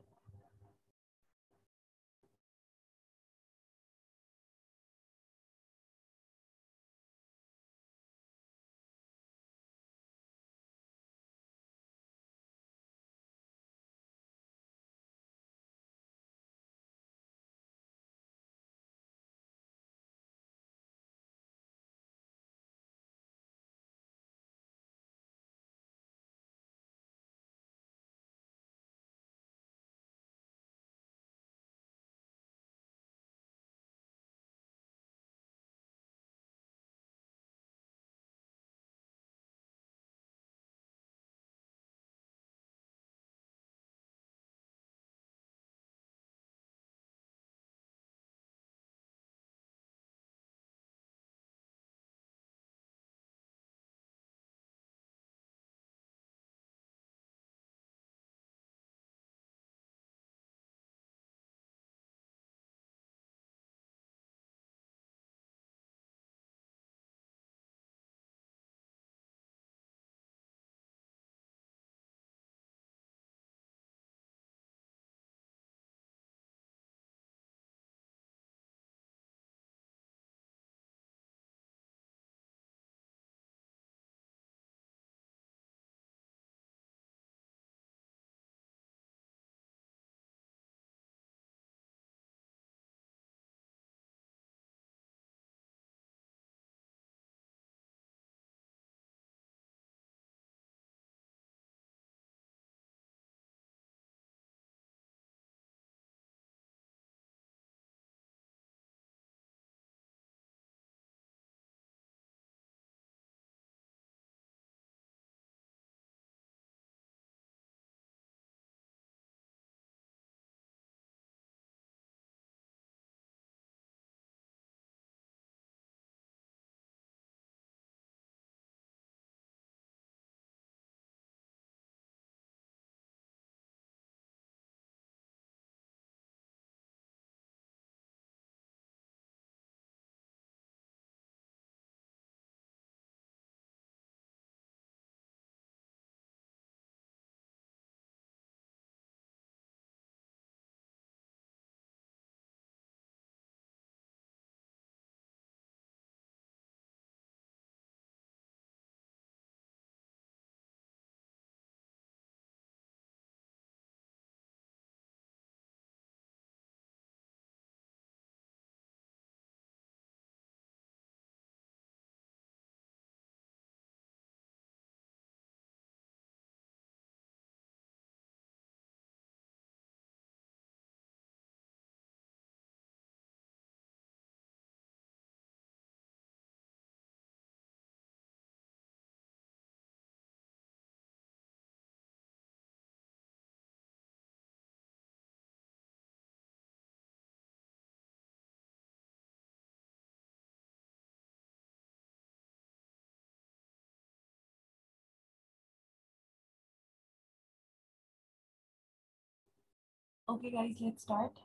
Okay guys, let's start.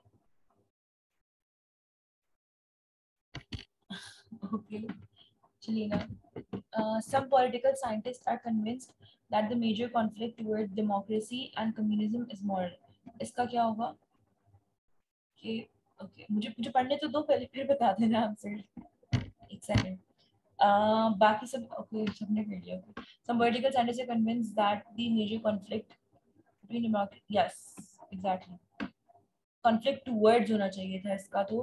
Okay, चलिए ना. Some political scientists are convinced that the major conflict towards democracy and communism is moral. इसका क्या होगा कि ओके मुझे मुझे पढ़ने तो दो पहले फिर बता देना आंसर. एक सेकंड. बाकी सब ओके सबने कर लिया. Some political scientists are convinced that the major conflict between democracy, yes exactly, conflict towards होना चाहिए था इसका तो,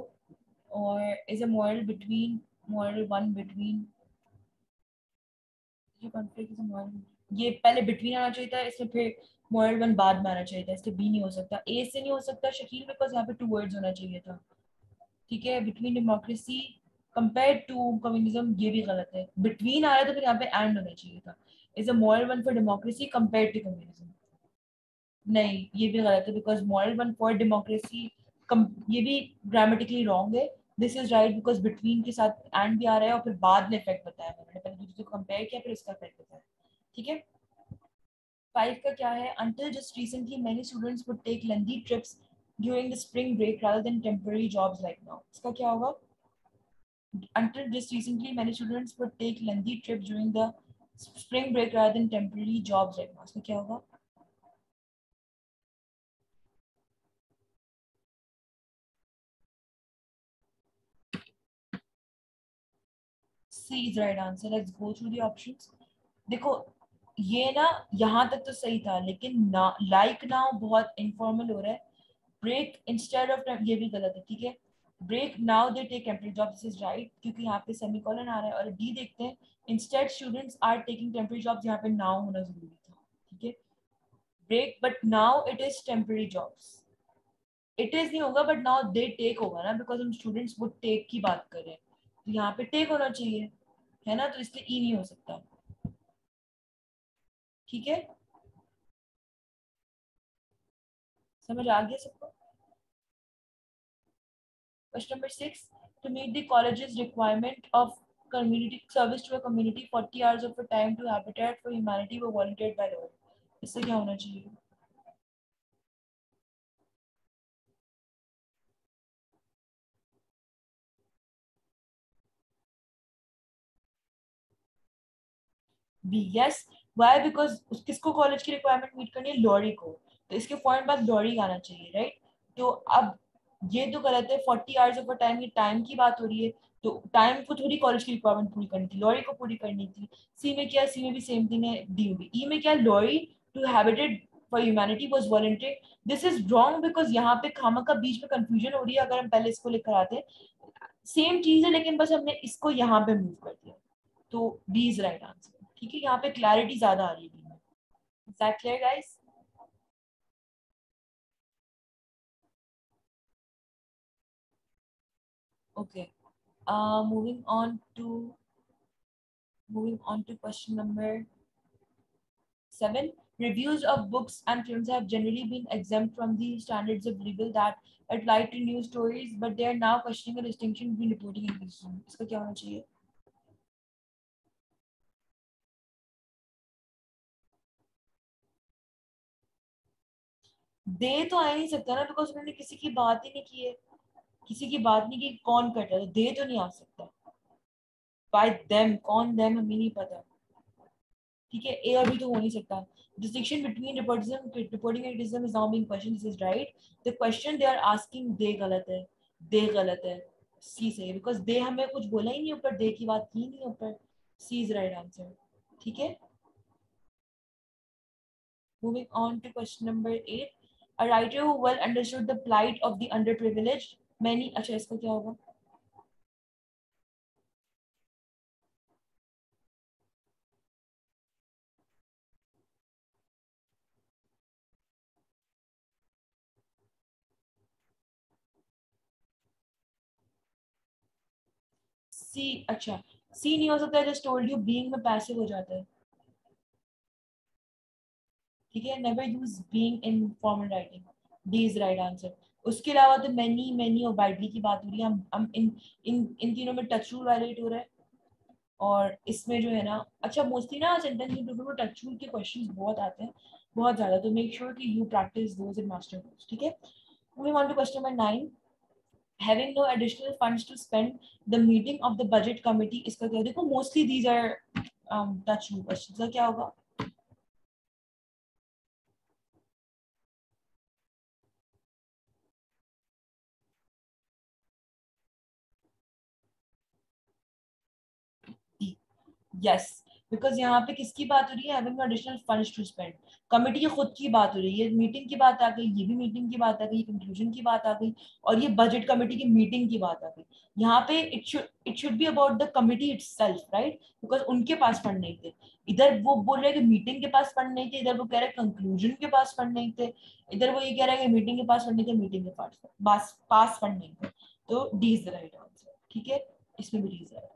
और is a moral between, moral one between, ये conflict is a moral, ये पहले between आना चाहिए था, इसमें फिर moral one बाद में आना चाहिए था, इसलिए B नहीं हो सकता, A से नहीं हो सकता शकील बिकॉज यहाँ पे towards होना चाहिए था. ठीक है. between democracy compared to communism ये भी गलत है. between आ रहा है तो फिर यहाँ पे and होना चाहिए था. is a moral one for democracy compared to communism. नहीं ये भी गलत है because moral one for democracy, ये भी ग्रामेटिकली रॉन्ग है. This is right because between के साथ एंड भी आ रहा है और फिर बाद में इफेक्ट बताया मैंने पहले दूसरे को कंपेयर किया फिर इसका इफेक्ट बताया. ठीक है. 5 का क्या है. until just recently many students would take lengthy trips during the spring break rather than temporary jobs like now. इसका क्या होगा. until just recently many students would take lengthy trips during the spring break rather than temporary jobs like now. इसका क्या होगा. C is right answer. Let's go through the options. देखो ये ना यहाँ तक तो सही था लेकिन ना लाइक नाउ बहुत इनफॉर्मल हो रहा है. ब्रेक इंस्टेड ऑफ ये भी गलत है. ठीक है. Break now they take temporary job, this is right क्योंकि यहाँ पे सेमीकोलन आ रहा है. और डी देखते हैं. Instead students are taking temporary jobs, यहाँ पे नाउ होना जरूरी था. ठीक है. Break but now it is temporary jobs. It is नहीं होगा बट नाउ दे टेक होगा ना बिकॉज हम स्टूडेंट्स वुड टेक की बात कर रहे हैं तो यहाँ पे टेक होना चाहिए है ना, तो इसलिए ई नहीं हो सकता. ठीक है. समझ आ गया सबको. Question number 6. To meet the college's requirement of community service to a community, 40 hours of a time to Habitat for Humanity were volunteered by all. इससे क्या होना चाहिए. बी. यस. वाई बिकॉज किसको कॉलेज की रिक्वायरमेंट मीट करनी है. Lorry को. तो इसके फॉरन बाद लॉरी आना चाहिए राइट. तो अब ये तो गलत है. 40 आवर्स ऑफ टाइम, ये टाइम की बात हो रही है तो टाइम को थोड़ी कॉलेज की रिक्वायरमेंट पूरी करनी थी, लॉरी को पूरी करनी थी. सी में क्या. सी में भी सेम थिंग है. डी में भी. ई में क्या. Laurie to habited for humanity was volunteer. This is wrong because यहाँ पे खामा का बीच में कंफ्यूजन हो रही है. अगर हम पहले इसको लेकर आते सेम चीज है लेकिन बस हमने इसको यहाँ पे मूव कर दिया. तो बी इज राइट आंसर. ठीक है. यहाँ पे क्लैरिटी ज्यादा आ रही है. Is that clear guys. Okay. moving on to question number 7. Reviews of books and films have generally been exempt from the standards of legal that apply to news stories, but they are now questioning a distinction between reporting and criticism. इसका क्या होना चाहिए. दे तो आ नहीं सकता ना because उन्होंने किसी की बात ही नहीं की है. किसी की बात नहीं की कौन कर रहा है. दे तो नहीं आ सकता. बाय देम कौन देम हमें नहीं पता. ठीक है. ए और बी तो हो नहीं सकता. distinction between reporting and criticism is now being questioned. This is right. The question they are asking दे गलत है. दे गलत है. सी सही है बिकॉज दे हमें कुछ बोला ही नहीं ऊपर. दे की बात की नहीं ऊपर. सी इज राइट आंसर. ठीक है. moving on to question number 8. A writer who well understood the plight of the underprivileged many. अच्छा इसका क्या होगा. सी. अच्छा सी नहीं हो सकता. जस्ट टोल्ड यू बीइंग में पैसिव हो जाता है. ठीक है. Never use being in formal writing. D is right answer. उसके अलावा तो मैनी मैनी और वाइडली की बात हो रही है. हम इन तीनों में टच रूल वायलेट हो रहा है. और इसमें जो है ना अच्छा मोस्टली ना सेंटेंस इंटरव्यू में टच रूल के क्वेश्चंस बहुत आते हैं बहुत ज्यादा. तो मेक श्योर कि you practice those in master course. ठीक है. Moving on to question number 9. having no additional funds to spend, the meeting of the budget committee, इसका क्या, देखो mostly these are touching questions, तो क्या होगा? यस, बिकॉज यहाँ पे किसकी बात हो रही है? Having additional funds to spend, committee की खुद की बात हो रही है, ये मीटिंग की बात आ गई, ये भी मीटिंग की बात आ गई, कंक्लूजन की बात आ गई, और ये बजट कमेटी की मीटिंग की बात आ गई। यहाँ पे it should be about the committee itself, right? Because उनके पास फंड नहीं थे। इधर वो बोल रहे हैं कि मीटिंग के पास फंड नहीं थे, इधर वो कह रहे हैं कंक्लूजन के पास फंड नहीं थे, इधर वो ये कह रहे हैं कि मीटिंग के पास फंड नहीं थे, मीटिंग के पास फंड नहीं थे। तो D is the right answer, ठीक है, इसमें भी D is the right answer.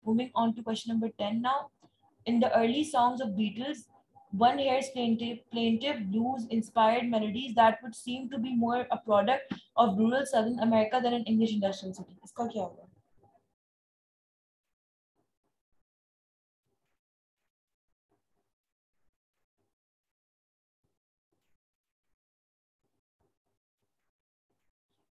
Moving on to question number 10 now. In the early songs of Beatles, one hears plaintive blues-inspired melodies that would seem to be more a product of rural Southern America than an English industrial city. इसका क्या होगा?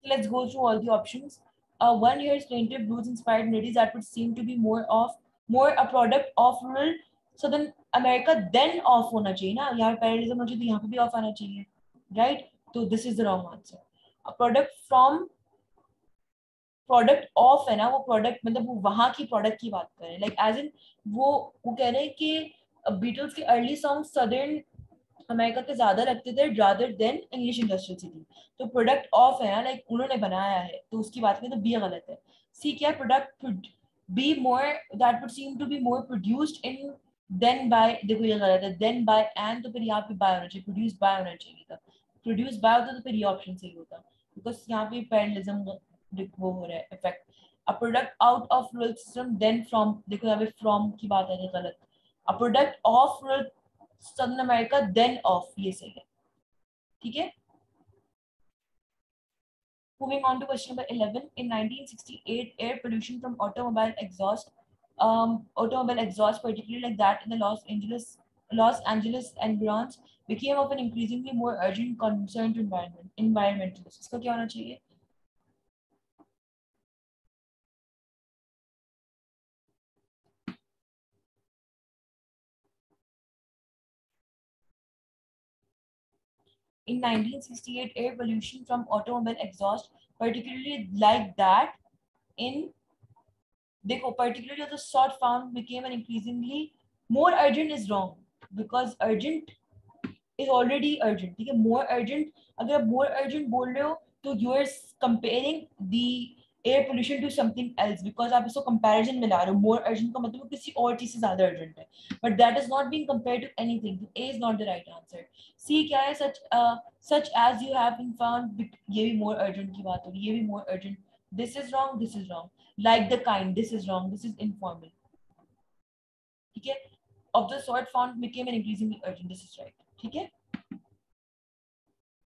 Let's go through all the options. One hears plaintive blues-inspired melodies that would seem to be more a product of rural Southern America than off होना चाहिए ना, यहाँ parallelism होना चाहिए, तो यहाँ पे भी off आना चाहिए, right? तो this is the wrong answer. A product from product of है ना, वो प्रोडक्ट मतलब वो वहां की प्रोडक्ट की बात कर रहे हैं, लाइक एज इन वो कह रहे हैं कि बीटल्स के अर्ली सॉन्ग सदर्न अमेरिका के ज्यादा लगते थे rather than English industrial city. तो प्रोडक्ट ऑफ है ना, लाइक उन्होंने बनाया है, तो उसकी बात करें तो बी गलत है। सी क्या है? Product B more that would seem to be more produced in then by, देखो ये गलत है, देन बाय एंड, तो फिर यहाँ पे बाय होना चाहिए, प्रोड्यूस बाय होना चाहिए था, प्रोड्यूस बाय होता तो फिर ये ऑप्शन सही होता, बिकॉज यहाँ पे पैरेललिज्म वो हो रहा है effect. A product out of rural system then from, देखो यहाँ पे फ्रॉम की बात है, गलत। A product of rural Southern America then off, ये सही है, ठीक है। Moving on to question number 11. In 1968, air pollution from automobile exhaust, particularly like that in the Los Angeles environs, became of an increasingly more urgent concern to environmentalists. इसका क्या होना चाहिए? In 1968, air pollution from automobile exhaust, particularly like that in, देखो particularly of the sort found became an increasingly more urgent is wrong, because urgent is already urgent, ठीक है। more urgent, अगर आप more urgent बोल रहे हो तो you are comparing the air pollution to something else, because आप इसको comparison में ला रहे हो। more urgent का मतलब किसी और चीज से ज्यादा urgent है, but that is not being compared to anything, so A is not the right answer। C क्या है? such as you have been found, ये भी more urgent की बात हो रही है, ये भी more urgent, this is wrong, this is wrong। like the kind, this is wrong, this is informal, ठीक है। of the sort found became an increasingly urgent, this is right, ठीक है।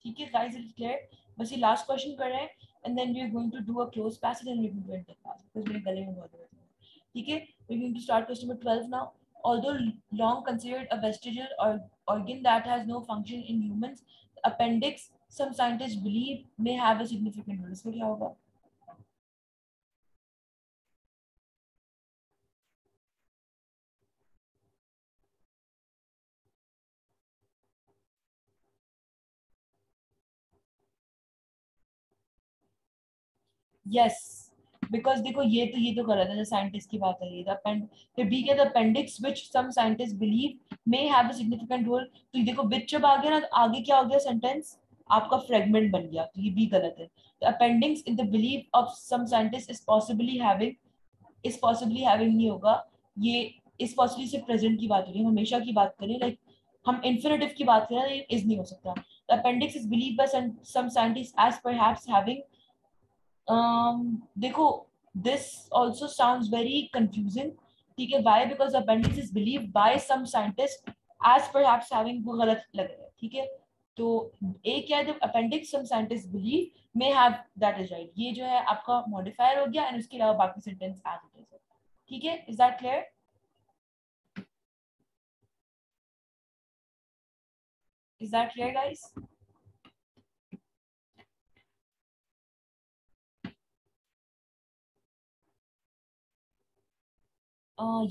ठीक है गाइस, इट्स क्लियर। बस ये last question कर रहे हैं, and then we are going to do a close passage and we will do the class, because मेरे गले में बहुत दर्द है, ठीक है। We are going to start question number 12 now. Although long considered a vestigial or organ that has no function in humans, the appendix, some scientists believe, may have a significant role। इसमें क्या होगा? Yes, because देखो ये तो गलत है, scientist की बात है ये, फिर बी के the appendix which some scientist believe may have a significant role, तो ये देखो व्हिच जब आ गया ना, तो आगे क्या हो गया? सेंटेंस आपका फ्रेगमेंट बन गया, तो ये भी गलत है। The appendix in the belief of some scientist is possibly having नहीं होगा, ये इस पॉसिबली से प्रेजेंट की बात हो रही है, हमेशा की बात करें, लाइक हम इन्फिनेटिव की बात करें, ये इज नहीं हो सकता। The appendix is believe by some scientist as perhaps having, देखो this also sounds very confusing, ठीक है। why? because the appendix is believed by some scientists as perhaps having, वो गलत लग रहा है, ठीक है। तो एक क्या है? जब appendix some scientists believe may have, that is right, ये जो है आपका modifier हो गया, एंड उसके अलावा बाकी सेंटेंस as it is है, ठीक है। is that clear? Is that clear guys?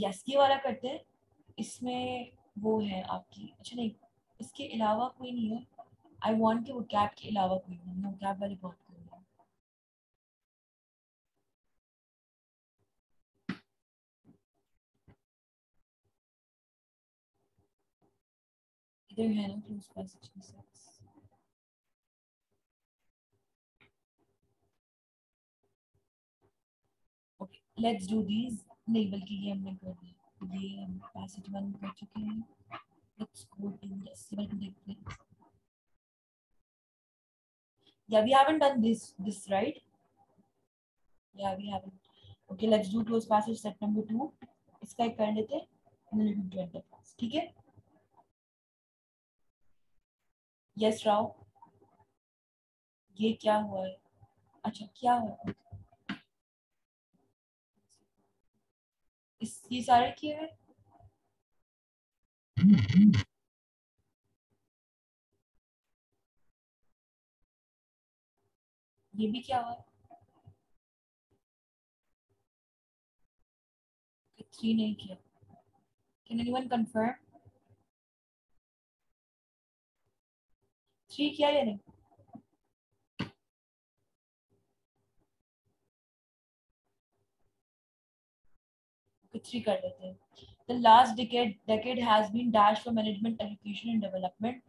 Yes ये वाला करते हैं, इसमें वो है आपकी, अच्छा नहीं इसके अलावा कोई नहीं है, आई वांट के वो कैब के अलावा कोई नहीं, वो कैब वाली बात कर रही हूँ। इधर है ना क्लोज पैसेज के साथ। ओके लेट्स डू दीज, नहीं बल्कि ये हमने कर दिया, ये हम पैसेज वन कर चुके हैं। Let's go in the civil देखते हैं, या we haven't done this right, या we haven't, okay let's do cloze passage set number 2, इसका एक कर लेते हैं, ठीक है। यस राव, ये क्या हुआ है, अच्छा क्या हुआ, इस ये सारे किए हैं, ये भी क्या हुआ है, 3 नहीं किया, कैन एनीवन कंफर्म, 3 किया या नहीं, ओके 3 कर लेते हैं। The last decade has been dash for management education and development,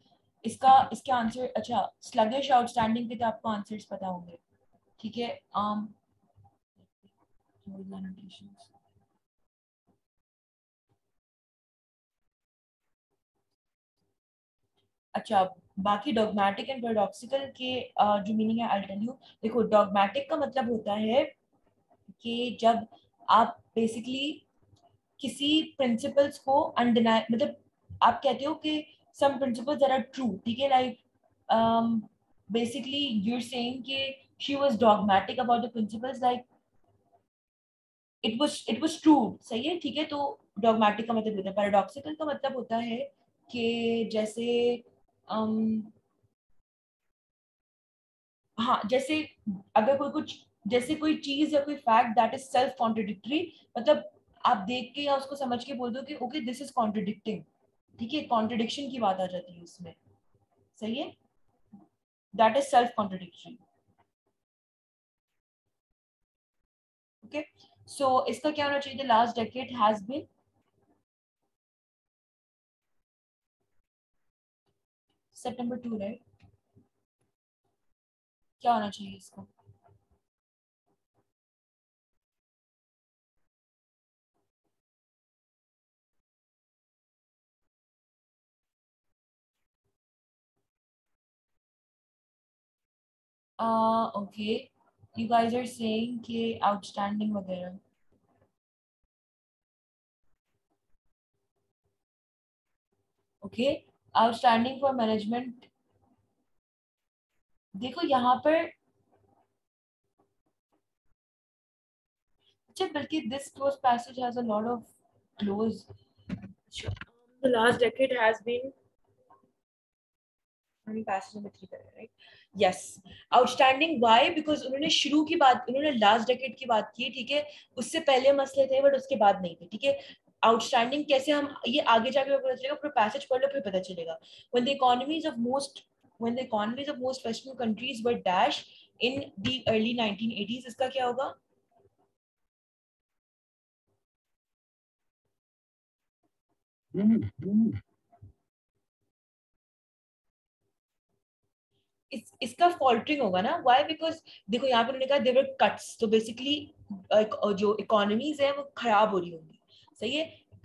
इसके आंसर, अच्छा स्लगिश आउटस्टैंडिंग के तो आपको आंसर्स पता होंगे, ठीक है। अच्छा बाकी डॉगमेटिक एंड पैराडॉक्सिकल के जो मीनिंग है आई टेल यू, देखो डॉगमेटिक का मतलब होता है कि जब आप बेसिकली किसी प्रिंसिपल्स को अनडिनाई, मतलब आप कहते हो कि सम प्रिंसिपल्स आर ट्रू, ठीक है, लाइक basically you're saying कि she was dogmatic about the principles, like it was true, सही है, ठीक है। तो dogmatic का मतलब होता है, paradoxical का मतलब होता है कि जैसे um, हाँ जैसे अगर कोई कुछ, जैसे कोई चीज या कोई fact that is self contradictory, मतलब आप देख के या उसको समझ के बोल दो कि ओके दिस इज कॉन्ट्रडिक्टिंग, ठीक है, कॉन्ट्रडिक्शन की बात आ जाती है उसमें, सही है, that is self contradiction, okay. So इसका क्या होना चाहिए, the last decade has been, set number 2 right, क्या होना चाहिए इसका, okay you guys are saying कि आउटस्टैंडिंग वगैरह, ओके आउटस्टैंडिंग फॉर मैनेजमेंट, देखो यहाँ पर, अच्छा बल्कि this cloze passage has a lot of cloze, the last decade has been passage number 3 करें right, yes outstanding why, because उन्होंने शुरू की बात, उन्होंने लास्ट डेकेड की बात की, ठीक है, उससे पहले मसले थे बट उसके बाद नहीं थे, ठीक है। आउटस्टैंडिंग कैसे, हम ये आगे जाके पता चलेगा, पूरा पैसेज पढ़ लो फिर पता चलेगा। when the economies of most when the economies of most western countries were dash in the early 1980s, इसका क्या होगा, इसका फॉल्टरिंग होगा ना, व्हाई बिकॉज देखो यहाँ पे उन्होंने कहा देवर कट्स, तो बेसिकली जो इकोनॉमीज है वो खराब हो रही होंगी, सही है।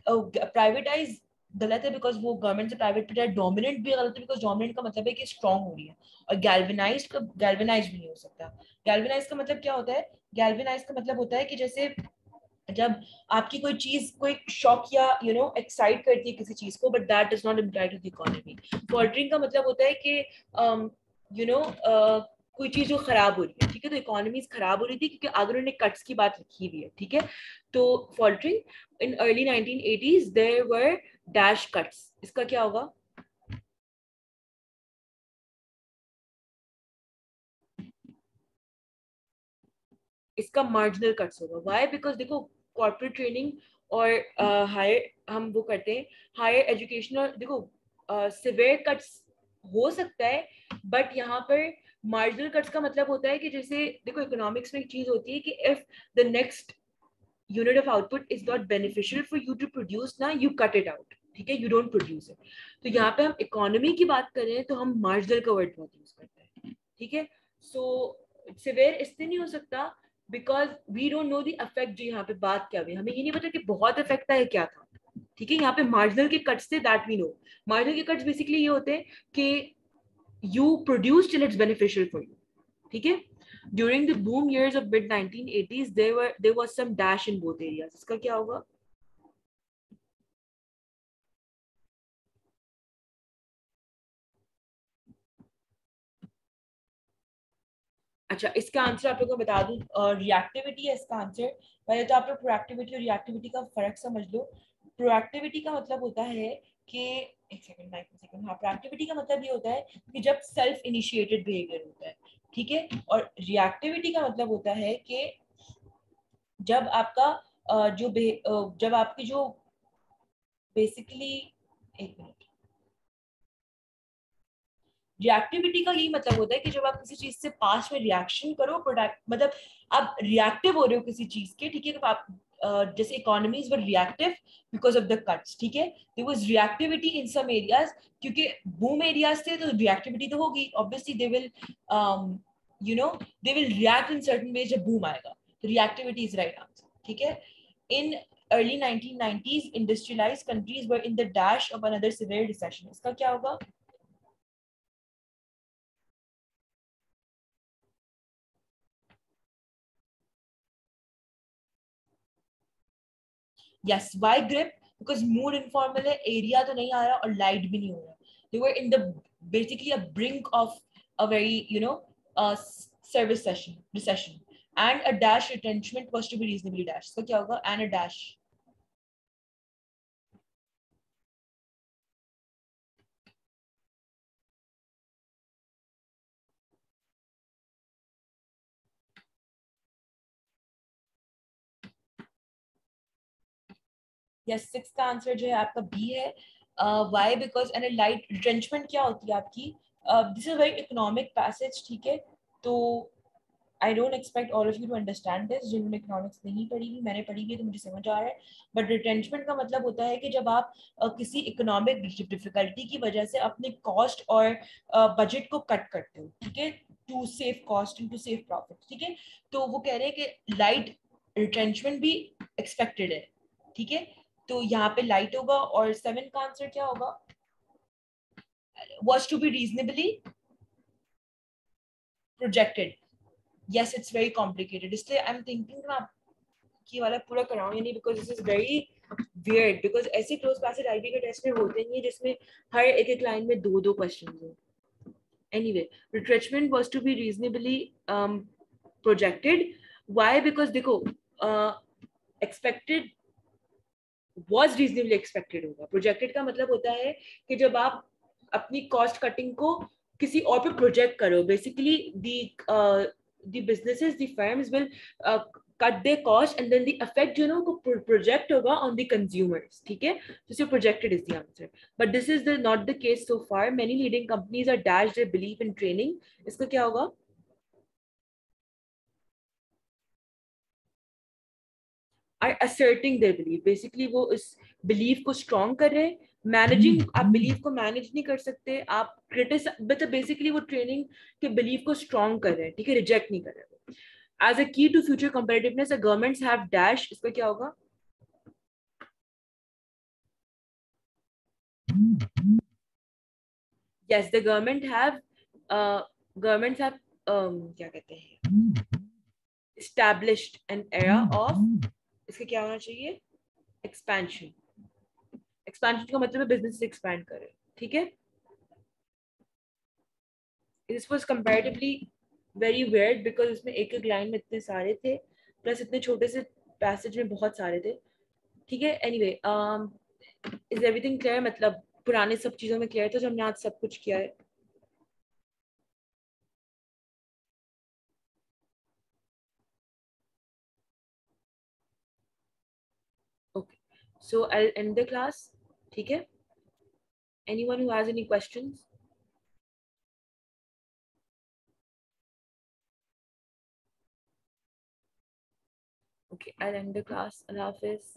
प्राइवेटाइज गलत है बिकॉज वो गवर्नमेंट से प्राइवेट पे, डोमिनेंट भी गलत है बिकॉज डोमिनेंट का मतलब है कि स्ट्रांग हो रही है, और गैल्वेनाइज का, गैल्वेनाइज भी नहीं हो सकता। गैल्वेनाइज का मतलब क्या होता है, गैल्वेनाइज का मतलब होता है कि जैसे जब आपकी कोई चीज कोई शॉक या एक्साइट करती है किसी चीज को, but that does not imply to the economy. Faltering का मतलब होता है कि यू नो कोई चीज जो खराब हो रही है, ठीक है, तो इकोनॉमीज खराब हो रही थी क्योंकि अगर उन्होंने कट्स की बात लिखी हुई है, ठीक है। तो faltering in early 1980s there were dash cuts, इसका क्या होगा, इसका मार्जिनल कट्स होगा, व्हाई बिकॉज देखो कॉर्पोरेट ट्रेनिंग और हायर हम वो करते हैं हायर एजुकेशनल। देखो सिवियर कट्स हो सकता है, बट यहाँ पर मार्जिनल कट्स का मतलब होता है कि जैसे देखो इकोनॉमिक्स में एक चीज होती है कि if the next unit of output is not beneficial for you to produce, ना you cut it out, ठीक है, you don't produce it। तो यहाँ पे हम इकोनॉमी की बात कर रहे हैं तो हम मार्जिनल का वर्ड बहुत यूज करते हैं, ठीक है। सो सिवियर इसलिए नहीं हो सकता because we don't know the effect. जो यहाँ पे बात क्या हुई, हमें ये नहीं पता कि बहुत इफेक्ट है क्या था, ठीक है। यहाँ पे मार्जिनल के कट्स थे, दैट वी नो। मार्जिनल के कट्स बेसिकली ये होते हैं कि you produce till it's beneficial for you, ठीक है। During the boom years of mid 1980s, there was some dash in both areas. इसका क्या होगा? अच्छा, इसका आंसर आप लोगों को बता दूं, रिएक्टिविटी है इसका आंसर। पहले तो आप लोग प्रोएक्टिविटी और रिएक्टिविटी का फर्क समझ लो। प्रोएक्टिविटी का मतलब होता है कि एक सेकंड माइक सेकंड, हाँ, प्रोएक्टिविटी का मतलब ये होता है कि जब सेल्फ इनिशिएटेड बिहेवियर होता है, ठीक है। और रिएक्टिविटी का मतलब होता है कि जब आपका जब आपकी जो बेसिकली, एक मिनट, रिएक्टिविटी का यही मतलब होता है कि जब आप किसी चीज से पास्ट में रिएक्शन करो, प्रोडक्ट मतलब आप रिएक्टिव हो रहे हो किसी चीज के, ठीक है। तो आप जैसे economies were reactive because of the cuts, ठीक है। There was reactivity in some areas, क्योंकि बूम एरियाज थे तो रिएक्टिविटी तो होगी, obviously they will you know they will react in certain way जब बूम आएगा। तो रिएक्टिविटी इज राइट आंसर, ठीक है। इन early 1990s industrialized countries were in the dash of another severe recession। इसका क्या होगा? Yes, why grip? Because mood informal है, area तो नहीं आ रहा और light भी नहीं हो रहा। They were in the basically a brink of a very service recession, and a dash retrenchment was to be reasonably dash। So क्या होगा? And a dash। Yes, six का आंसर जो है आपका बी है। Why? Because and a light retrenchment क्या होती है आपकी? This is a very economic passage, ठीक है। तो I don't expect all of you to understand this. जिन्होंने इकोनॉमिक्स नहीं पढ़ी हुई, मैंने पढ़ी हुई तो मुझे समझ आ रहा है। बट रिटेंचमेंट का मतलब होता है कि जब आप किसी इकोनॉमिक डिफिकल्टी की वजह से अपने कॉस्ट और बजट को कट करते हो, ठीक है, to save cost and to save profit, ठीक है। तो वो कह रहे हैं कि लाइट रिटेंचमेंट भी एक्सपेक्टेड है, ठीक है। तो यहाँ पे लाइट होगा। और सेवन का आंसर क्या होगा? Was to be reasonably projected. yes, it's very complicated, इसलिए आई एम थिंकिंग मैं आपकी वाला पूरा कराऊं या नहीं, because this is very weird. Because ऐसे क्लोज पैसेज आईबी के टेस्ट में होते नहीं है जिसमें हर एक एक लाइन में दो दो क्वेश्चन हो। Anyway, retrenchment was to be reasonably projected. Why? Because देखो एक्सपेक्टेड वाज रीजनेबली एक्सपेक्टेड होगा, प्रोजेक्टेड का मतलब होता है कि जब आप अपनी कॉस्ट कटिंग को किसी और पे प्रोजेक्ट करो, basically the businesses, the firms will cut their cost and then the effect जो ना वो project होगा on the consumers, ठीक है। तो सिर्फ projected is the answer, but this is the not the case so far। many leading companies are dashed their belief in training। इसका क्या होगा? are asserting their belief, basically वो इस belief को strong कर रहे हैं। मैनेजिंग, आप बिलीव को मैनेज नहीं कर सकते, आप क्रिटिस मतलब बेसिकली वो ट्रेनिंग के बिलीव को स्ट्रॉन्ग कर रहे हैं, ठीक है, रिजेक्ट नहीं कर रहे। As a key to future competitiveness governments have dash. इसका क्या होगा? यस, द गवर्नमेंट्स हैव क्या कहते हैं, established an era of, इसका क्या होना चाहिए? एक्सपेंशन। एक्सपेंशन का मतलब है बिजनेस एक्सपैंड करे, ठीक है। This was comparatively very weird because इसमें एक एक लाइन में इतने सारे थे, प्लस इतने छोटे से पैसेज में बहुत सारे थे, ठीक है। Anyway, is everything clear? मतलब पुराने सब चीजों में क्लियर था जो हमने आज सब कुछ किया है। Okay, So I'll end the class. ठीक है? Anyone who has any questions? Okay, I'll end the class. Allah Hafiz.